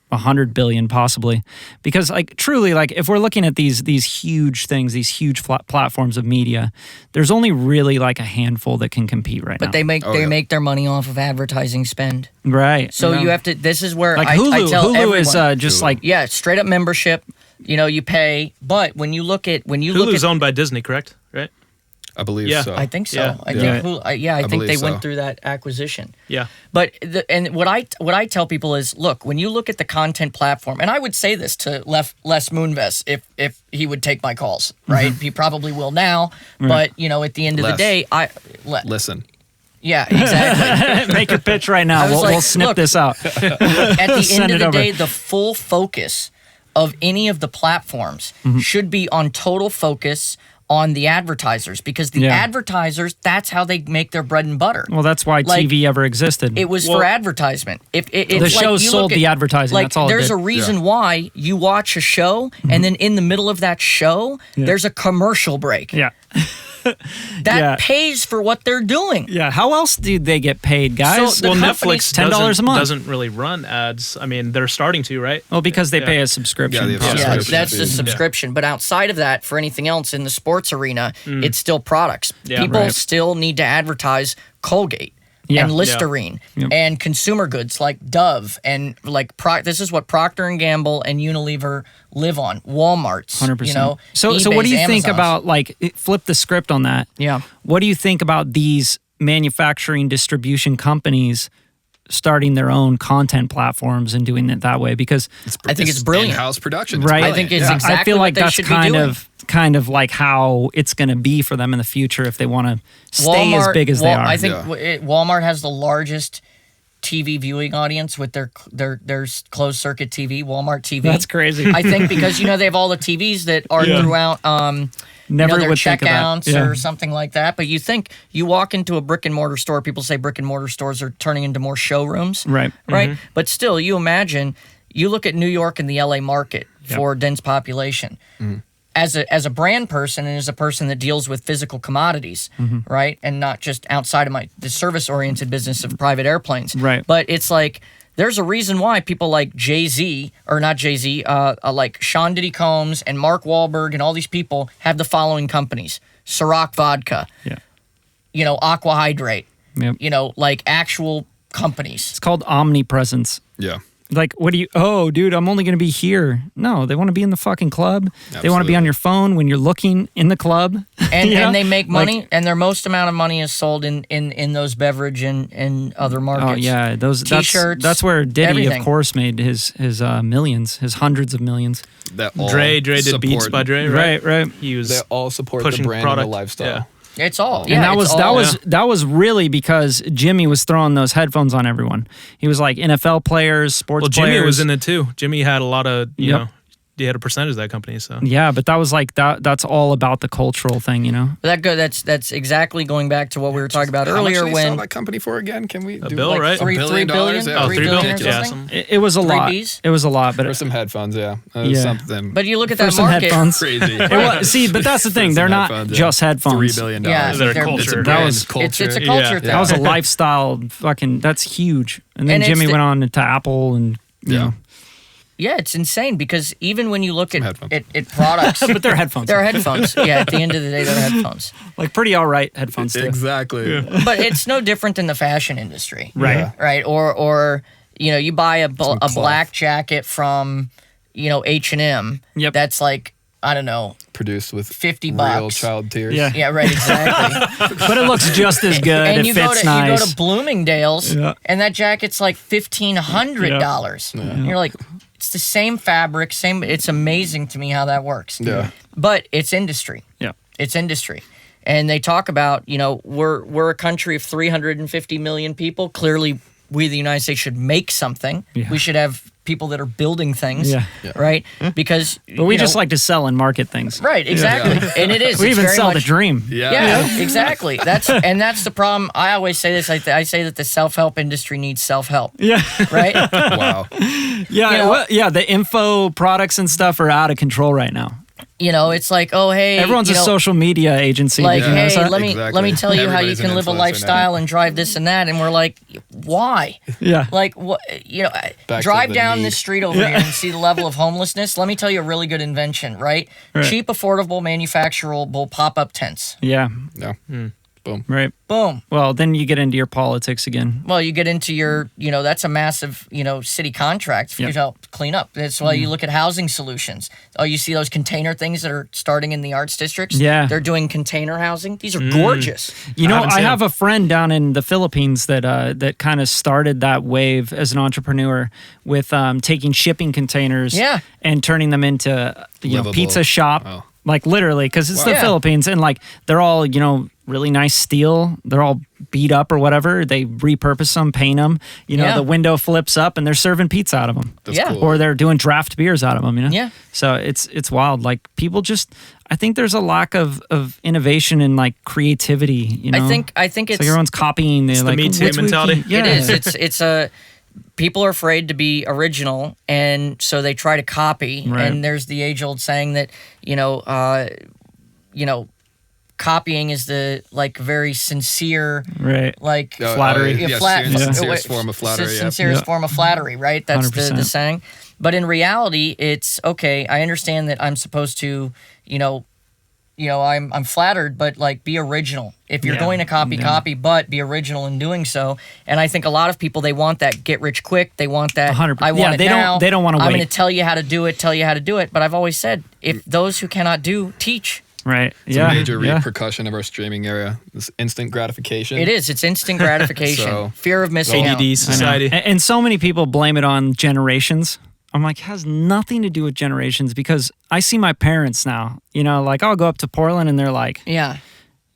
$100 billion possibly, because like truly, like if we're looking at these huge things, these huge platforms of media, there's only really like a handful that can compete right now. But they make their money off of advertising spend. Right. So you have to. This is where like I tell Hulu everyone, is just like straight up membership. You pay. But when you look at Hulu's owned by Disney, correct? Right. I believe Yeah. so. I think so. Yeah. I think believe they so. went through that acquisition. Yeah. But what I tell people is, look, when you look at the content platform, and I would say this to Les Moonves if he would take my calls, right? He probably will now, but at the end of the day, Listen. Yeah, exactly. make your pitch right now. We'll snip this out. At the Send end it of the over. day, the full focus of any of the platforms should be on total focus on the advertisers, because the advertisers, that's how they make their bread and butter. Well, that's why Like, TV ever existed. It was for advertisement. The show sold the advertising. Like, That's all it there's did. a reason why you watch a show, and then in the middle of that show, there's a commercial break. Yeah. that pays for what they're doing. Yeah. How else do they get paid, guys? So Netflix $10 a month doesn't really run ads. I mean, they're starting to, right? Well, because they pay a subscription. Yeah, that's the subscription. But outside of that, for anything else in the sports arena, it's still products. People still need to advertise Colgate. And Listerine and consumer goods like Dove and like this is what Procter & Gamble and Unilever live on. Walmart's, 100%. You know. So what do you think about, like, flip the script on that? Yeah. What do you think about these manufacturing distribution companies starting their own content platforms and doing it that way? Because I think it's brilliant. In-house production, right? I think it's exactly I feel like what they that's should be doing. kind of like how it's going to be for them in the future if they want to stay as big as they are. I think Walmart has the largest TV viewing audience with their closed circuit TV, Walmart TV. That's crazy. I think because they have all the TVs that are throughout Never their would think of that. checkouts or something like that. But you walk into a brick and mortar store, people say brick and mortar stores are turning into more showrooms. Right. Right? Mm-hmm. But still, you imagine, you look at New York and the LA market for dense population. Mm-hmm. As a brand person and as a person that deals with physical commodities, right, and not just outside of the service-oriented business of private airplanes, right. But it's like there's a reason why people like Jay-Z, or not Jay-Z, like Sean Diddy Combs and Mark Wahlberg and all these people have the following companies: Ciroc Vodka, Aqua Hydrate, like actual companies. It's called omnipresence. Yeah. Like, dude, I'm only going to be here. No, they want to be in the fucking club. Absolutely. They want to be on your phone when you're looking in the club. And they make money, and their most amount of money is sold in those beverage and other markets. Oh, yeah. T-shirts, that's where Diddy, everything. of course, made his millions, his hundreds of millions. Dre did Beats by Dre, right? Right. He was they all support pushing the brand product. and the lifestyle. Yeah. It's all. And that was really because Jimmy was throwing those headphones on everyone. He was like NFL players, sports players. Well, Jimmy was in it too. Jimmy had a lot of, you know, he had a percentage of that company. So yeah, but that was like that's all about the cultural thing, you know. That's exactly going back to what we were talking about earlier. How much when sell that company for again? Can we do bill, like right? $3 billion? Yeah. $3 billion or something? It was a lot. Bs? It was a lot, but for some headphones, something. But you look at for that some market. headphones. Crazy. See, but that's the thing. They're not just headphones. $3 billion. Yeah, Their they're- culture. That was culture. It's a culture thing. That was a lifestyle. That's huge. And then And Jimmy it's went on to Apple, and you know. Yeah, it's insane because even when you look at headphones. products, But they're headphones. they're headphones. Yeah, at the end of the day, they're headphones. Like pretty all right headphones too. Exactly. But it's no different than the fashion industry, Right. Yeah. right? Or you buy a cloth. black jacket from H&M. Yep. That's like, I don't know, Produced with $50. real child tears. Yeah. Yeah, right, exactly. But it looks just as good. And It you fits go nice. to Bloomingdale's, Yeah. and that jacket's like $1,500. And you're like, it's the same fabric, same. It's amazing to me how that works. Yeah. But it's industry. Yeah. It's industry. And they talk about, we're a country of 350 million people. Clearly, we, the United States, should make something. Yeah. We should have people that are building things, Yeah. right? Because But we just like to sell and market things. right, exactly, and it is. We it's even very sell much, the dream. Yeah, exactly. That's the problem. I always say this. I say that the self-help industry needs self-help. Yeah. Right? Wow. Yeah. The info products and stuff are out of control right now. It's like, oh, hey, Everyone's a social media agency. like, did you notice hey, that? let me Exactly. tell you how you Everybody's can an live a influencer lifestyle now. and drive this and that, and we're like, why? Yeah. Like, what? Back Drive to the down need. this street over here and see the level of homelessness. Let me tell you a really good invention, right? Cheap, affordable, manufacturable pop-up tents. Yeah. No. Boom. Right. Boom. Well, then you get into your politics again. Well, you get into your, that's a massive, city contract for you to help clean up. That's why you look at housing solutions. Oh, you see those container things that are starting in the arts districts? Yeah. They're doing container housing. These are gorgeous. I have a friend down in the Philippines that kind of started that wave as an entrepreneur with taking shipping containers and turning them into Livable. pizza shop. Wow. Like literally, because it's the Yeah. Philippines, and like they're all really nice steel. They're all beat up or whatever. They repurpose them, paint them. The window flips up, and they're serving pizza out of them. That's Yeah. cool. Or they're doing draft beers out of them. Yeah. So it's wild. Like people just, I think there's a lack of innovation and like creativity. I think it's it's like everyone's copying. the Me Too mentality. Yeah. It is. It's a people are afraid to be original, and so they try to copy. Right. And there's the age-old saying that copying is the like very sincere, right? Like flattery. Sincerest form of flattery. Sincerest form of flattery, right? That's the saying. But in reality, it's okay. I understand that I'm supposed to, I'm flattered, but like be original. If you're going to copy, but be original in doing so. And I think a lot of people, they want that get rich quick. They want that. 100%. I want it now. They don't want to wait. I'm going to tell you how to do it. But I've always said, if those who cannot do, teach. Right. It's a major repercussion of our streaming era. This instant gratification. It is. It's instant gratification. Fear of missing out. ADD society. And so many people blame it on generations. I'm like, it has nothing to do with generations, because I see my parents now, like I'll go up to Portland and they're like, yeah,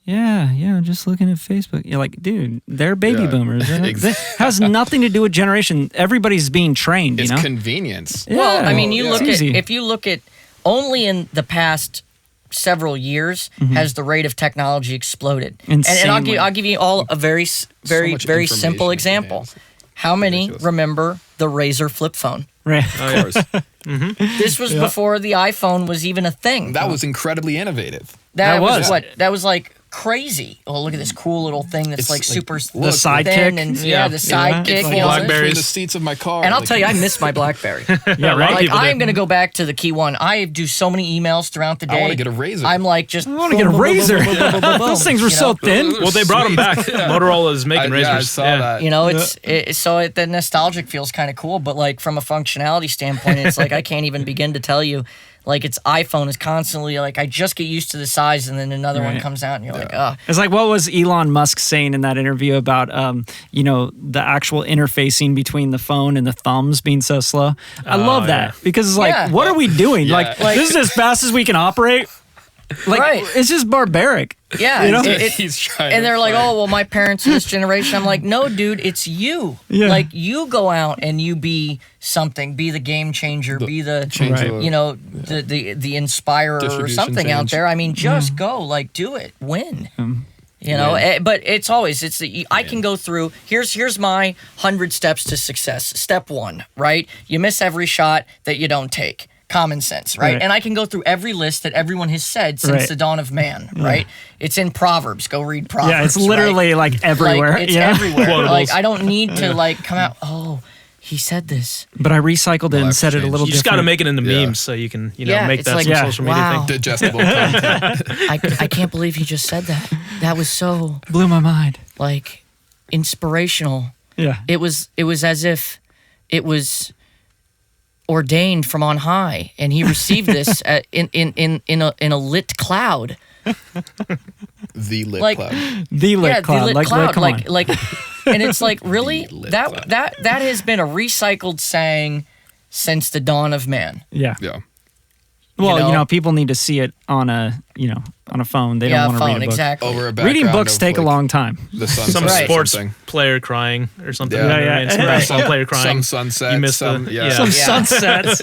just looking at Facebook. You're like, dude, they're baby boomers. It has nothing to do with generation. Everybody's being trained, It's convenience. Yeah. Well, I mean, if you look at only in the past several years has the rate of technology exploded. And I'll give you all a very simple example. How many remember the Razor flip phone? Right. Of course. This was before the iPhone was even a thing. That was incredibly innovative. That was like crazy. Oh, look at this cool little thing that's like super the sidekick. And the sidekick. It's like BlackBerry, the seats of my car. And I'll tell you, I miss my BlackBerry. Yeah, right. Like I'm gonna go back to the key one. I do so many emails throughout the day. I want to get a Razor. I'm like I want to get a Razor. Those things were so thin. Well, they brought them back. Motorola is making Razors. Yeah, I saw that. The nostalgic feels kind of cool, but like from a functionality standpoint, it's like I can't even begin to tell you. Like its iPhone is constantly like I just get used to the size, and then another one comes out, and you're like, oh. It's like, what was Elon Musk saying in that interview about the actual interfacing between the phone and the thumbs being so slow? I love that because it's like, what are we doing? Like this is as fast as we can operate. Like it's just barbaric. Yeah, he's trying. And they're like, "Oh, well, my parents are this generation." I'm like, "No, dude, it's you. Yeah. Like, you go out and you be something, be the game changer, be the the inspirer or something out there. I mean, just go, like, do it, win." But it's always I can go through. Here's my 100 steps to success. Step 1, right? You miss every shot that you don't take. Common sense, right? And I can go through every list that everyone has said since the dawn of man, right? It's in Proverbs. Go read Proverbs. Yeah, it's literally like everywhere. Like, it's everywhere. Like I don't need to like come out. Oh, he said this. But I recycled it and said it a little different. You just got to make it into memes so you can make that some social media thing. Digestible content. I can't believe he just said that. That was so blew my mind. Like inspirational. Yeah. It was as if it was ordained from on high, and he received this in a lit cloud. The lit cloud. The lit cloud. The lit cloud. Like, and it's like, really? Cloud. That has been a recycled saying since the dawn of man. Yeah. Yeah. Well, people need to see it on a phone. They don't want to read a book. Exactly. Over a reading books take a long time. Some sports player crying or something. Some basketball player crying. Some sunsets. You missed some sunsets.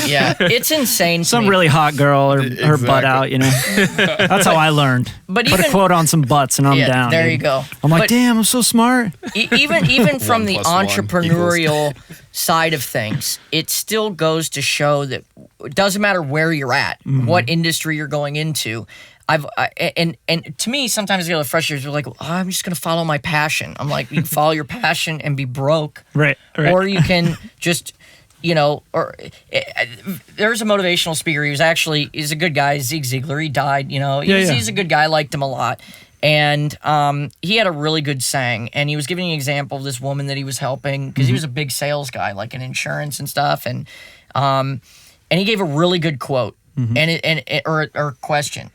Yeah, it's insane. Some really hot girl or her butt out. That's how I learned. But put a quote on some butts and I'm down. There you go. I'm like, damn, I'm so smart. Even from the entrepreneurial side of things, it still goes to show that it doesn't matter where you're at, what industry you're going into. And to me, sometimes I get a little frustrated. They're like, I'm just going to follow my passion. I'm like, you can follow your passion and be broke. Right. Or you can just, there's a motivational speaker. He's a good guy, Zig Ziglar. He died, he's a good guy. I liked him a lot. And he had a really good saying, and he was giving an example of this woman that he was helping because he was a big sales guy, like in insurance and stuff. And he gave a really good quote or question.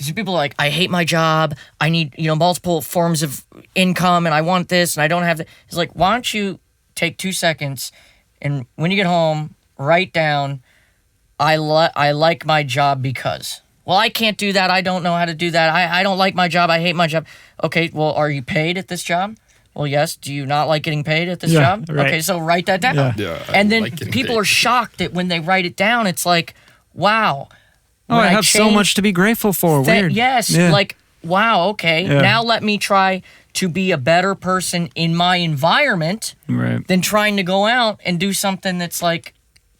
So people are like, I hate my job. I need multiple forms of income, and I want this, and I don't have that. He's like, why don't you take 2 seconds, and when you get home, write down, I like my job because. Well, I can't do that. I don't know how to do that. I don't like my job. I hate my job. Okay, well, are you paid at this job? Well, yes. Do you not like getting paid at this job? Right. Okay, so write that down. Yeah, and then people are shocked that when they write it down, it's like, wow. I have so much to be grateful for. Weird. Yes. Yeah. Like, wow, okay. Yeah. Now let me try to be a better person in my environment than trying to go out and do something that's like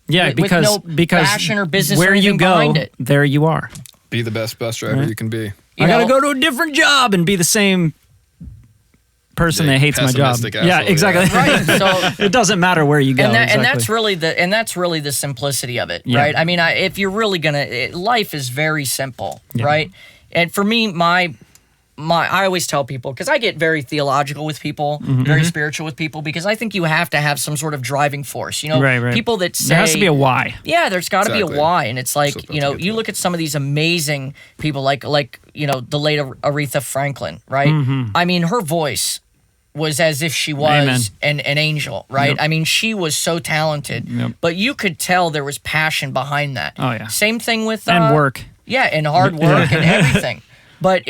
because passion or business where or you go, behind it. there you are. Be the best bus driver you can be. I got to go to a different job and be the same person that hates my job. Asshole, yeah, exactly. Right. So it doesn't matter where you go. And that's really the simplicity of it, right? I mean, if you're really life is very simple, right? And for me, I always tell people, because I get very theological with people, very spiritual with people, because I think you have to have some sort of driving force. You know, right. people that say there has to be a why. Yeah, there's got to be a why, and it's like, you know, you look at some of these amazing people, like you know, the late Aretha Franklin, right? I mean, her voice was as if she was an angel, right? I mean, she was so talented, but you could tell there was passion behind that. Oh yeah. Same thing with and work. Yeah, and hard work and everything. But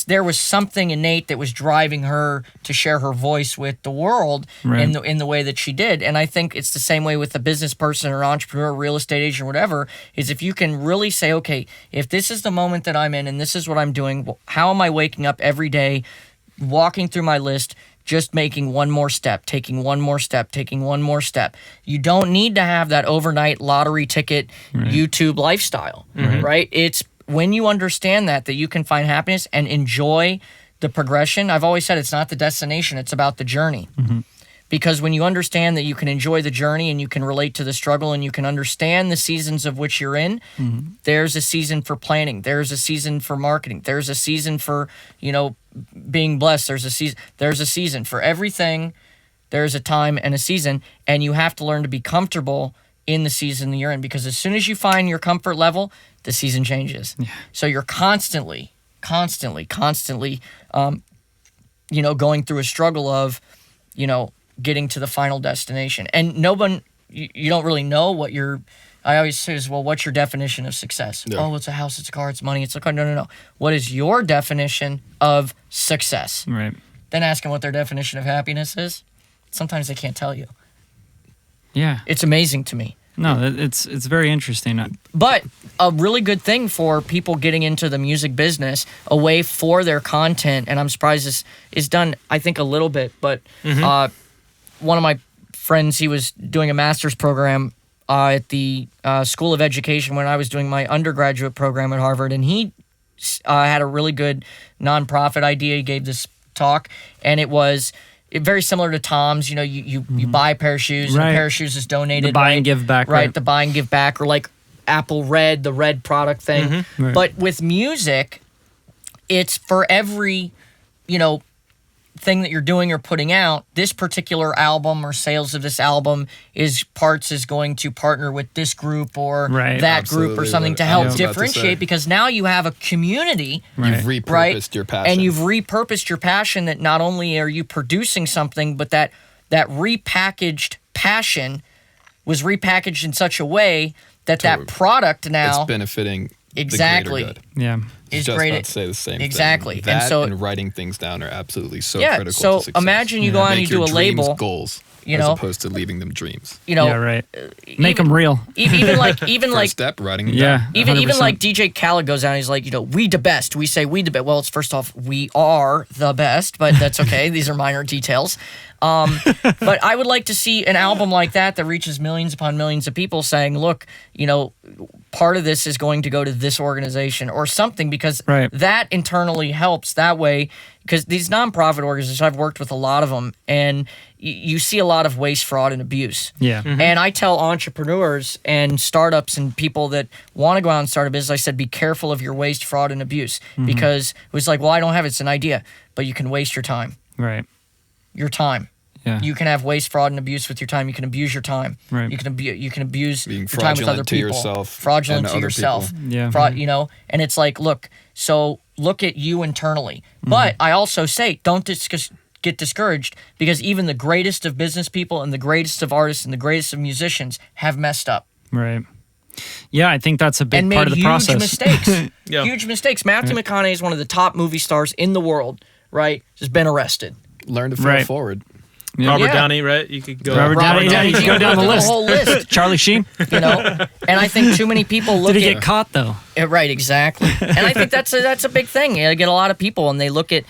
there was something innate that was driving her to share her voice with the world in the way that she did. And I think it's the same way with a business person or entrepreneur, real estate agent, or whatever, is if you can really say, okay, if this is the moment that I'm in and this is what I'm doing, how am I waking up every day, walking through my list, just making one more step, taking one more step, taking one more step. You don't need to have that overnight lottery ticket YouTube lifestyle, right? It's when you understand that you can find happiness and enjoy the progression. I've always said it's not the destination, it's about the journey. Because when you understand that you can enjoy the journey and you can relate to the struggle and you can understand the seasons of which you're in, there's a season for planning, there's a season for marketing, there's a season for, you know, being blessed, there's a season for everything. There's a time and a season, and you have to learn to be comfortable in the season that you're in, because as soon as you find your comfort level, the season changes. So you're constantly, you know, going through a struggle of, you know, getting to the final destination. And you don't really know what I always say is, well, what's your definition of success? Yeah. Oh, it's a house, it's a car, it's money, it's a car. No. What is your definition of success? Right. Then ask them what their definition of happiness is. Sometimes they can't tell you. Yeah. It's amazing to me. No, it's very interesting. But a really good thing for people getting into the music business, a way for their content, and I'm surprised this is done, I think, a little bit, but one of my friends, he was doing a master's program at the School of Education when I was doing my undergraduate program at Harvard, and he had a really good nonprofit idea. He gave this talk, and it was very similar to Tom's. You know, you buy a pair of shoes, and a pair of shoes is donated. The buy and give back. Right, the buy and give back, or like Apple Red, the Red product thing. But with music, it's for every, you know, thing that you're doing or putting out, this particular album or sales of this album is going to partner with this group or that group or something to help differentiate, because now you have a community. You've repurposed your passion. And you've repurposed your passion, that not only are you producing something, but that repackaged passion was repackaged in such a way that that product now it's benefiting exactly the greater good. Yeah. Is just great. about to say the same exactly. thing. That and so and writing things down are absolutely so yeah, critical so to success. imagine you go out and you do a label. Goals, you as know, opposed to leaving them dreams. You know, yeah, right. Make them real. Even like First step, writing them yeah, down. Even like DJ Khaled goes out and he's like, you know, we the best. We say we the best. Well, it's first off, we are the best, but that's okay. These are minor details. But I would like to see an album like that reaches millions upon millions of people saying, look, you know, part of this is going to go to this organization or something, because that internally helps that way. Because these nonprofit organizations, I've worked with a lot of them, and you see a lot of waste, fraud, and abuse. Yeah. And I tell entrepreneurs and startups and people that want to go out and start a business, I said, be careful of your waste, fraud, and abuse. Because it was like, well, I don't have it. It's an idea. But you can waste your time. Right. Your time. Yeah. You can have waste, fraud, and abuse with your time. You can abuse your time. Right. You can abuse being your time with other people. Fraudulent to yourself. Yeah. You know, and it's like, look at you internally. But I also say, don't get discouraged, because even the greatest of business people and the greatest of artists and the greatest of musicians have messed up. Right. Yeah, I think that's a big and part of the process. And made huge mistakes. Huge mistakes. Matthew McConaughey is one of the top movie stars in the world, right? Has been arrested. Learn to fail forward. Yeah. Robert Downey, right? You could go. Robert Downey. Yeah, you could go down the list. Whole list. Charlie Sheen. You know, and I think too many people look. Did he get caught though? Right, exactly. And I think that's a big thing. You get a lot of people, and they look at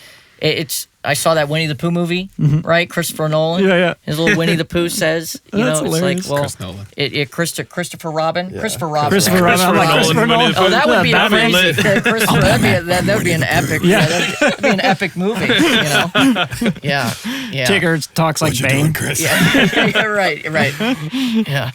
I saw that Winnie the Pooh movie, right? Christopher Nolan. Yeah. His little Winnie the Pooh says, That's it's hilarious. like, well, Chris Nolan. Christopher Robin. Yeah. Christopher Robin. Christopher Robin. I'm like, Christopher Nolan. Oh, that would be Batman amazing. That would be an epic. Yeah. That'd be an epic movie. Yeah. Tigger talks like What you Bane. doing, Chris? Yeah. Right. Yeah.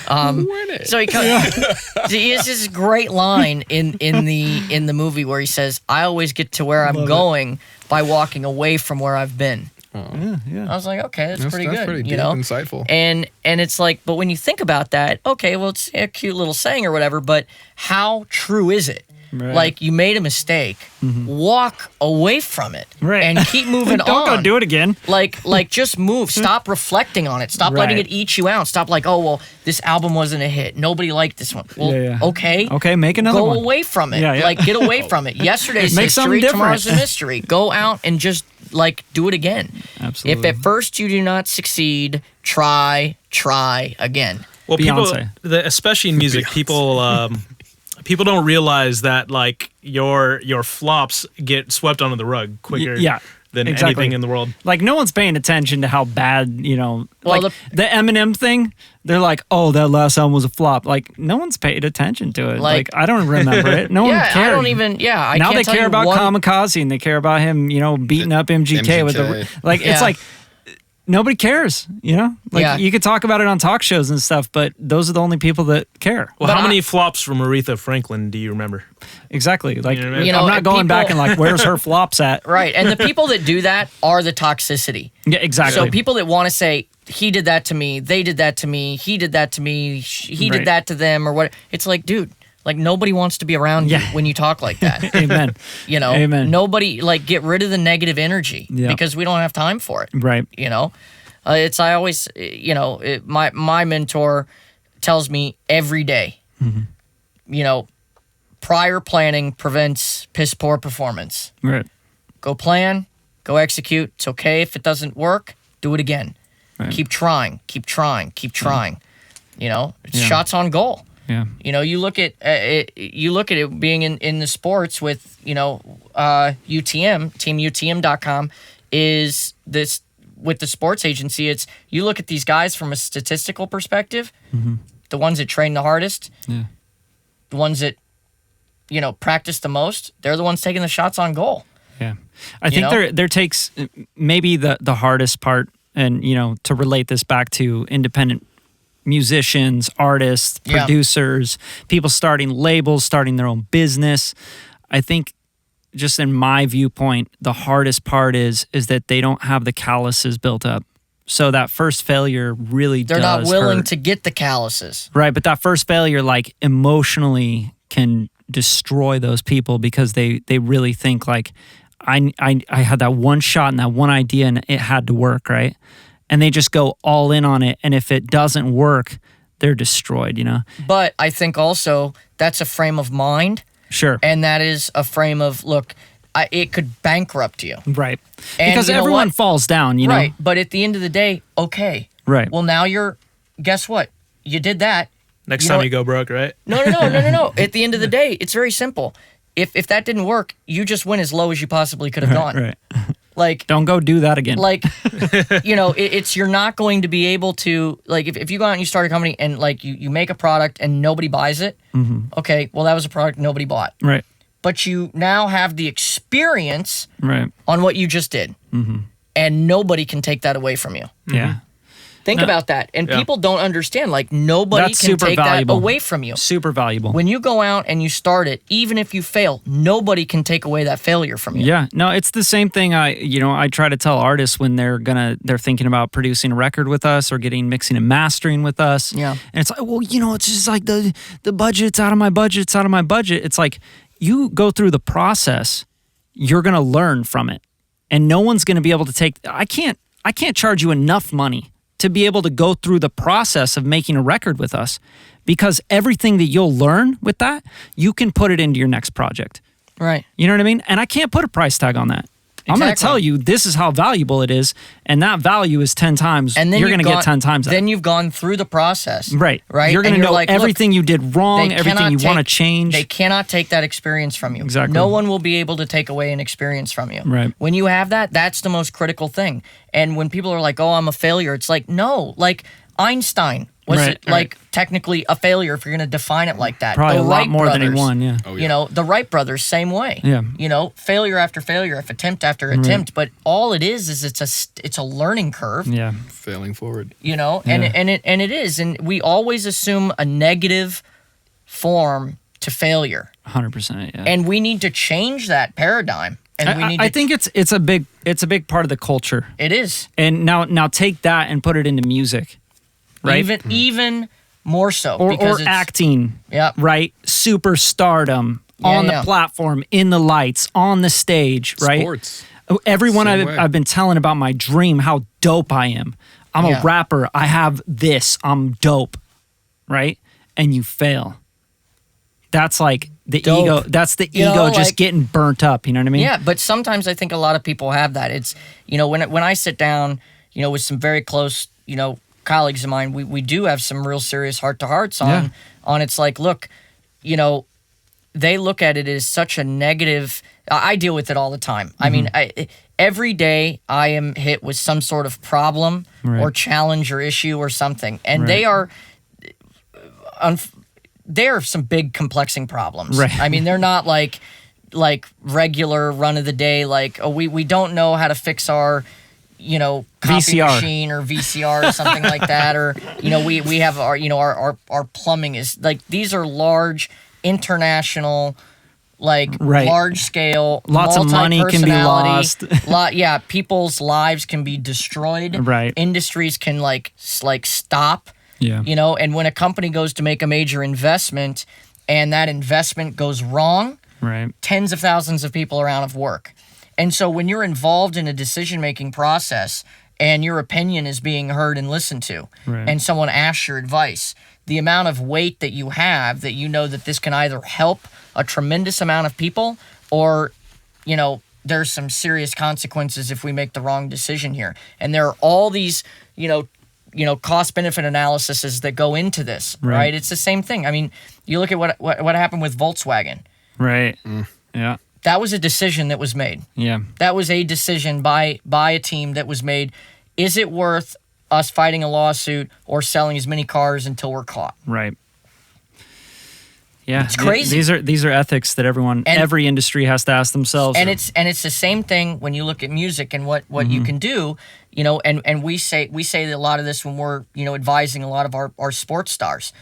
Win it. So he has this great line in the movie where he says, "I always get to where I'm going by walking away from where I've been." Yeah. I was like, okay, that's pretty good. Pretty deep, you know, insightful. and it's like, but when you think about that, okay, well, it's a cute little saying or whatever, but how true is it? Right. Like, you made a mistake, walk away from it, Right. and keep moving on. Don't go do it again. Like just move. Stop reflecting on it. Stop letting Right. it eat you out. Stop like, oh, well, this album wasn't a hit. Nobody liked this one. Well, Yeah. okay, make another go one. away from it. Yeah. Like, get away from it. Yesterday's Make something history, different. tomorrow's a mystery. Go out and just, like, do it again. Absolutely. If at first you do not succeed, try again. Well, Beyonce. people, especially in music, people don't realize that like your flops get swept under the rug quicker than exactly. anything in the world. Like, no one's paying attention to how bad, Well, like the Eminem thing. They're like, oh, that last album was a flop. Like, no one's paid attention to it. Like I don't remember it. No one cared. I don't even. Yeah, I now can't they tell care you about one, Kamikaze and they care about him, beating up MGK with the like. Yeah. It's like nobody cares. Like Yeah. you could talk about it on talk shows and stuff, but those are the only people that care. Well, But how many flops from Aretha Franklin do you remember? Exactly. Like You know what I mean? I'm not and going back people- and like, where's her flops at? Right, and the people that do that are the toxicity. Yeah, exactly. So people that want to say, he did that to me, they did that to me, he did that to me, he Right. did that to them, or what. It's like, dude, like, nobody wants to be around you Yeah. when you talk like that. Amen. Amen. Nobody, like, get rid of the negative energy Yeah. because we don't have time for it. Right. I always, my mentor tells me every day, prior planning prevents piss poor performance. Right. Go plan, go execute. It's okay if it doesn't work, do it again. Right. Keep trying. It's Yeah. shots on goal. Yeah. You look at it being in the sports with UTM, teamutm.com is this. With the sports agency, it's you look at these guys from a statistical perspective, the ones that train the hardest, the ones that practice the most, they're the ones taking the shots on goal. Yeah. I think there takes maybe the hardest part, and to relate this back to independent musicians, artists, producers, people starting labels, starting their own business. I think just in my viewpoint, the hardest part is that they don't have the calluses built up. So that first failure really They're does not willing hurt. to get the calluses. Right, but that first failure, like, emotionally can destroy those people because they really think like, I had that one shot and that one idea and it had to work, right? And they just go all in on it, and if it doesn't work, they're destroyed, But I think also that's a frame of mind. Sure. And that is a frame of, look, it could bankrupt you. Right. And Because you know everyone what? falls down, Right. But at the end of the day, okay. Right. Well, now guess what? You did that. Next You time know- you go broke, right? No. At the end of the day, it's very simple. If that didn't work, you just went as low as you possibly could have gone. Right. Like, Don't go do that again. like, it's you're not going to be able to, like, if you go out and you start a company and, like, you make a product and nobody buys it, okay, well, that was a product nobody bought. Right. But you now have the experience Right. on what you just did. And nobody can take that away from you. Yeah. Think about that. And people don't understand, like, nobody That's can super take valuable. that away from you. Super valuable. When you go out and you start it, even if you fail, nobody can take away that failure from you. Yeah, no, it's the same thing. I try to tell artists when they're thinking about producing a record with us or getting mixing and mastering with us. Yeah. And it's like, well, it's just like the budget's out of my budget. It's out of my budget. It's like, you go through the process, you're gonna learn from it, and no one's gonna be able to take. I can't charge you enough money to be able to go through the process of making a record with us, because everything that you'll learn with that, you can put it into your next project. Right. You know what I mean? And I can't put a price tag on that. I'm going to tell you this is how valuable it is, and that value is 10 times. And then you're going to get 10 times that. Then you've gone through the process. Right. Right. You're going to know everything you did wrong, everything you want to change. They cannot take that experience from you. Exactly. No one will be able to take away an experience from you. Right. When you have that, that's the most critical thing. And when people are like, oh, I'm a failure, it's like, no, like Einstein. Was it technically a failure if you're going to define it like that? Probably a lot more than he won, yeah. You know, the Wright brothers, same way. Yeah. You know, failure after failure, attempt after attempt. But all it is it's a learning curve. Yeah. Failing forward. You know, and it is. And we always assume a negative form to failure. 100%, yeah. And we need to change that paradigm. And I think it's a big part of the culture. It is. And now take that and put it into music. Right? Even more so. Or acting. Yeah. Right? Superstardom on the platform, in the lights, on the stage, right? Sports. Everyone I've been telling about my dream, how dope I am. I'm a rapper. I have this. I'm dope. Right? And you fail. That's like the ego. That's the ego just getting burnt up. You know what I mean? Yeah, but sometimes I think a lot of people have that. It's, you know, when I sit down, you know, with some very close, you know, colleagues of mine, we do have some real serious heart-to-hearts on it's like, look, you know, they look at it as such a negative. I deal with it all the time. I mean, every day I am hit with some sort of problem or challenge or issue or something, and they are some big complexing problems. Right. I mean, they're not like regular run of the day, like, oh, we don't know how to fix our, you know, copy VCR machine or VCR or something like that, or, you know, we have our, you know, our plumbing is like, these are large international, like large scale, lots of money can be lost. People's lives can be destroyed. Right. Industries can like stop. Yeah. You know, and when a company goes to make a major investment and that investment goes wrong, tens of thousands of people are out of work. And so when you're involved in a decision-making process and your opinion is being heard and listened to, and someone asks your advice, the amount of weight that you have, that you know that this can either help a tremendous amount of people or, you know, there's some serious consequences if we make the wrong decision here. And there are all these, you know, cost-benefit analyses that go into this, right? It's the same thing. I mean, you look at what happened with Volkswagen. Right. Yeah. That was a decision that was made. Yeah. That was a decision by a team that was made. Is it worth us fighting a lawsuit or selling as many cars until we're caught? Right. Yeah. It's crazy. These are ethics that every industry has to ask themselves. And it's the same thing when you look at music and what you can do, you know, and we say that a lot of this when we're, you know, advising a lot of our sports stars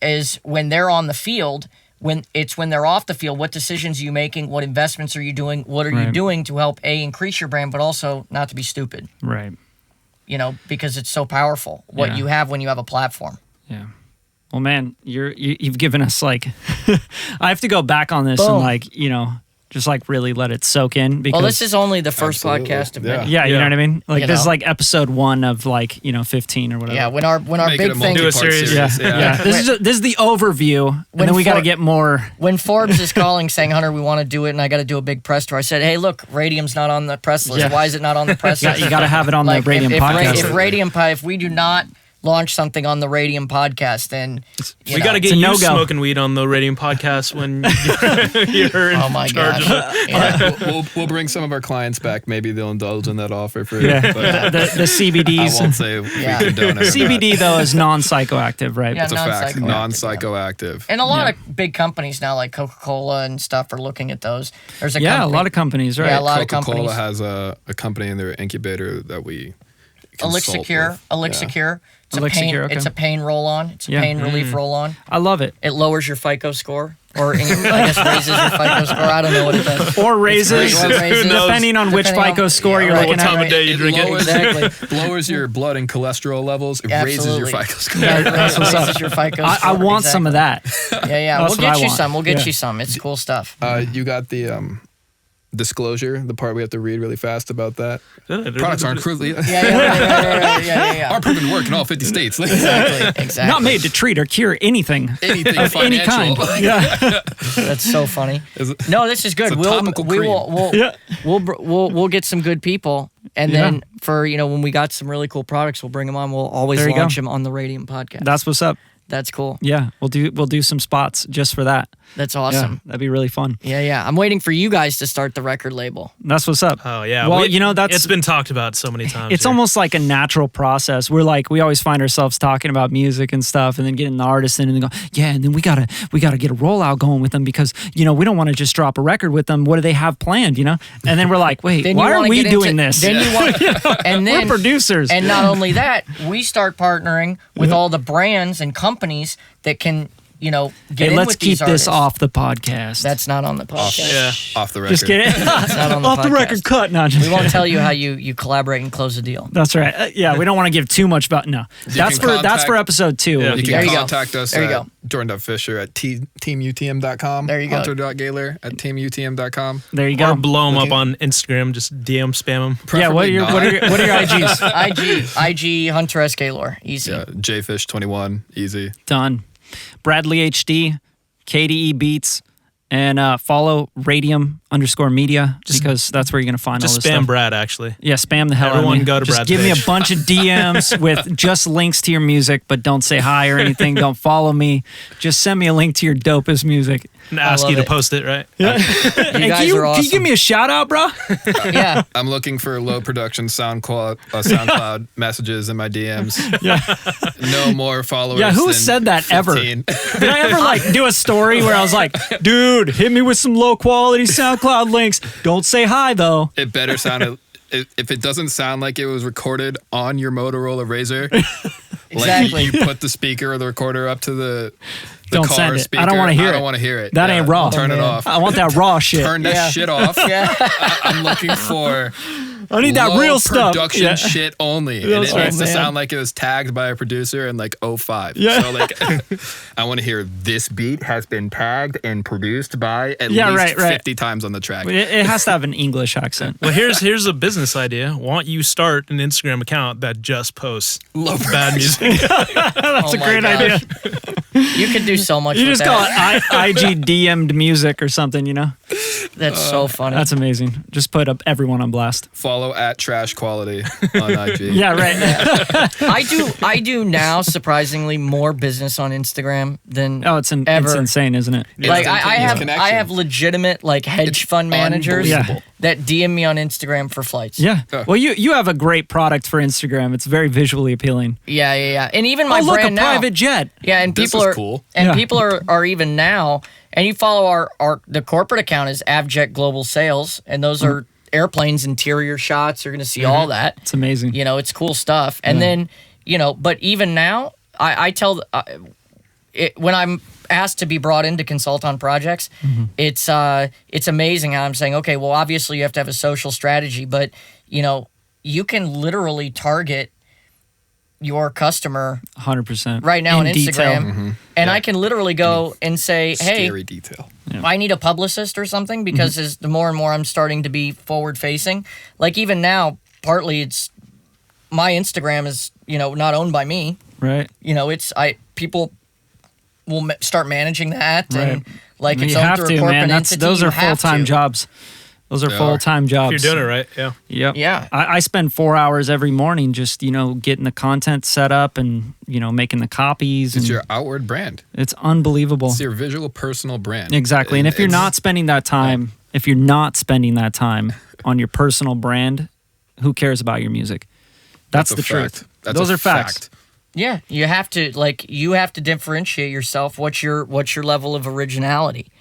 is when they're on the field. When they're off the field, what decisions are you making? What investments are you doing? What are you doing to help increase your brand, but also not to be stupid? Right. You know, because it's so powerful what you have when you have a platform. Yeah. Well, man, you've given us like, I have to go back on this and like, you know, just like really let it soak in. Because this is only the first podcast of many. Yeah, you know what I mean? Like this is like episode 1 of like, you know, 15 or whatever. Yeah, when our big thing. Do a series. Yeah. This is the overview, and then we got to get more. When Forbes is calling saying, Hunter, we want to do it, and I got to do a big press tour, I said, hey, look, Radium's not on the press list. Why is it not on the press list? You got to have it on the Radium podcast. If we do not launch something on the Radium podcast, then we got to get you smoking weed on the Radium podcast when you're in charge of it. We'll bring some of our clients back. Maybe they'll indulge in that offer for the CBDs. I won't say we condone it. CBD though is non-psychoactive, right? Yeah, it's a fact. Non-psychoactive. And a lot of big companies now, like Coca-Cola and stuff, are looking at those. There's a lot of companies, right? Yeah, a lot of companies. Coca-Cola has a company in their incubator that we Elixir. Elixir. It's a pain roll-on. It's a pain relief roll-on. I love it. It lowers your FICO score. Or I guess raises your FICO score. I don't know what it does. Or raises, depending on which FICO score you're looking at. What time of day you drink it. Exactly. Lowers your blood and cholesterol levels. It raises your FICO score. Raises your FICO score. I want some of that. Yeah. We'll get you some. It's cool stuff. You got the disclosure, the part we have to read really fast about that. Products aren't crudely. Yeah. Are proven to work in all 50 states. Exactly. Not made to treat or cure anything of financial. any kind. Yeah. That's so funny. No, this is good. We'll get some good people, and then for when we got some really cool products, we'll bring them on. We'll always launch them on the Radium podcast. That's what's up. That's cool. Yeah, we'll do some spots just for that. That's awesome. Yeah, that'd be really fun. Yeah. I'm waiting for you guys to start the record label. That's what's up. Oh yeah. Well, it's been talked about so many times. It's almost like a natural process. We always find ourselves talking about music and stuff, and then getting the artists in and then go, yeah, and then we gotta get a rollout going with them because we don't want to just drop a record with them. What do they have planned? And then we're like, wait, why are we doing this? Then you want, and then we're producers. And not only that, we start partnering with all the brands and companies that can. Get in with these artists. Let's keep this off the podcast. That's not on the podcast. Off the record. Just kidding. It's not on the off podcast. the record cut. No, we won't tell you how you collaborate and close a deal. That's right. We don't want to give too much about. No, that's for episode 2. Yeah. You can contact us there you at Jordan.Fisher at teamutm.com. There you go. Hunter.Gaylor at teamutm.com. There you go. Or blow them up on Instagram. Just DM spam them. Yeah. What are your IGs? IG Hunter S. Gaylor. Easy. Yeah. JFish21. Easy. Done. Bradley HD, KDE Beats, and follow Radium_Media because that's where you're going to find all this stuff. Just spam Brad, actually. Yeah, spam the hell out of me. Everyone go to Just Brad's give me page. a bunch of DMs with just links to your music, but don't say hi or anything. Don't follow me. Just send me a link to your dopest music. And ask you to post it, right? Yeah. You guys are awesome. Can you give me a shout out, bro? Yeah. I'm looking for low production SoundCloud messages in my DMs. Yeah. No more followers. Yeah, who than said that 15. ever? Did I ever do a story where I was like, dude, hit me with some low quality SoundCloud links. Don't say hi though. It better sound. If it doesn't sound like it was recorded on your Motorola Razr, Exactly. like you put the speaker or the recorder up to the Don't car send it. speaker. I don't want to hear it. I don't want to hear it. That ain't raw. Turn it off. I want that raw shit. Turn that shit off. Yeah. I'm looking for I need that low real stuff. production shit only. And That's it right, needs to man. sound like it was tagged by a producer in 05. Yeah. So I want to hear this beat has been tagged and produced by at Yeah, least right. 50 times on the track. It has to have an English accent. Well, here's a business idea. Why don't you start an Instagram account that just posts bad music? That's a great idea. You could do so much You with just that. call it IG DM'd music or something, That's so funny. That's amazing. Just put up everyone on blast. Follow at Trash Quality on IG. Yeah, right. I do now surprisingly more business on Instagram than It's ever. insane, isn't it? Like I Connection. have legitimate hedge fund managers unbelievable. that DM me on Instagram for flights. Yeah. Well, you have a great product for Instagram. It's very visually appealing. Yeah. And even my look, a brand now. private jet. Yeah, and This people is are cool. And Yeah. people are even now. And you follow the corporate account is Avjet Global Sales, and those are airplanes, interior shots. You're going to see all that. It's amazing. It's cool stuff. And then but even now, I tell when I'm asked to be brought in to consult on projects, it's amazing how I'm saying, okay, well, obviously you have to have a social strategy, but you can literally target your customer 100%. right now on In Instagram, detail. and I can literally go and say, hey, Scary detail. I need a publicist or something, because as the more and more I'm starting to be forward facing, like even now, partly it's my Instagram is not owned by me. Right. It's people will start managing that, and Right. it's You owned have through a to, corporate man. entity. Those You are have full-time to. jobs. Those are They are. full-time jobs. If you're doing it right, yeah. Yep. Yeah. I spend 4 hours every morning just, getting the content set up and, making the copies. It's and your outward brand. It's unbelievable. It's your visual personal brand. Exactly. And if you're It's- not spending that time, on your personal brand, who cares about your music? That's a the fact. truth. That's Those a are facts. fact. Yeah, you have to differentiate yourself. What's your level of originality?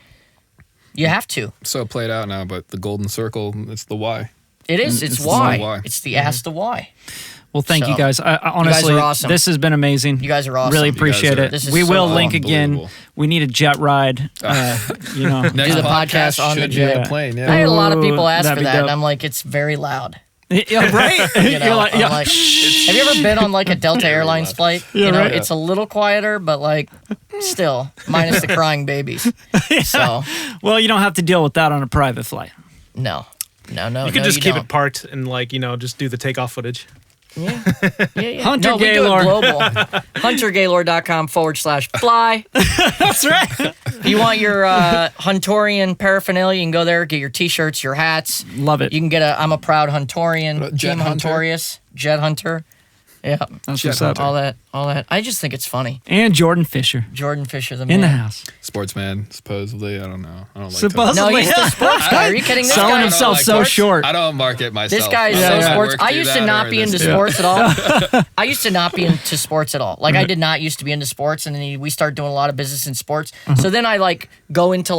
You have to. So played out now, but the golden circle, it's the why. It is. It's the why. why. It's the ask the why. Well, thank you So, guys. I honestly, are awesome. this has been amazing. You guys are awesome. Really You guys appreciate are- it. This is We so will cool. link again. Unbelievable. We need a jet ride. Next Do the podcast on the should be jet. a plane. I Yeah. had a lot of people Ooh, ask that'd for be that, dope. and I'm like, it's very loud. Yeah, right? You're like, I'm yeah. like, have you ever been on a Delta Airlines flight? Yeah, right. It's a little quieter, but still, minus the crying babies. So Well, you don't have to deal with that on a private flight. No. You could just keep it parked and just do the takeoff footage. Yeah. Hunter Gaylor. We do it global. HunterGaylor.com/fly. That's right. If you want your Huntorian paraphernalia, you can go there, get your t-shirts, your hats. Love it. You can get I'm a proud Huntorian, Team Huntorius, Jet Hunter. Yeah. That's what's up. All that. I just think it's funny. And Jordan Fisher. The man. In the house. Sportsman, supposedly. I don't know. I don't like Supposedly. No, he's the sports guy. Are you kidding? This Selling guy himself so short. I don't market myself. This guy is so sports. I used to not be into sports at all. I used to not be into sports at all. Like, I did not used to be into sports, and then we started doing a lot of business in sports. So then I go into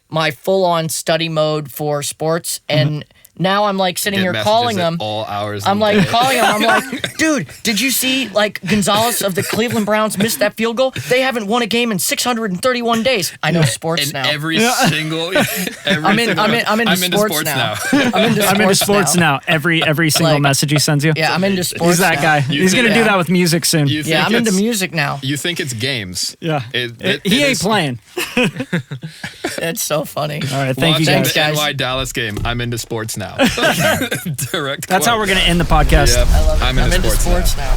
my full-on study mode for sports, and now I'm sitting here calling them all hours. I'm calling them. I'm like, dude, did you see Gonzalez of the Cleveland Browns missed that field goal? They haven't won a game in 631 days. I know sports now. Every single. I'm into sports now. I'm into sports now. Every single message he sends you. Yeah, I'm into sports. He's that guy. He's gonna do that with music soon. Yeah, I'm into music now. You think it's games? Yeah, he ain't playing. It's so funny. All right, thank you guys. The NY Dallas game. I'm into sports now. Direct. That's how we're gonna end the podcast. Yep. I love it. I'm into sports now.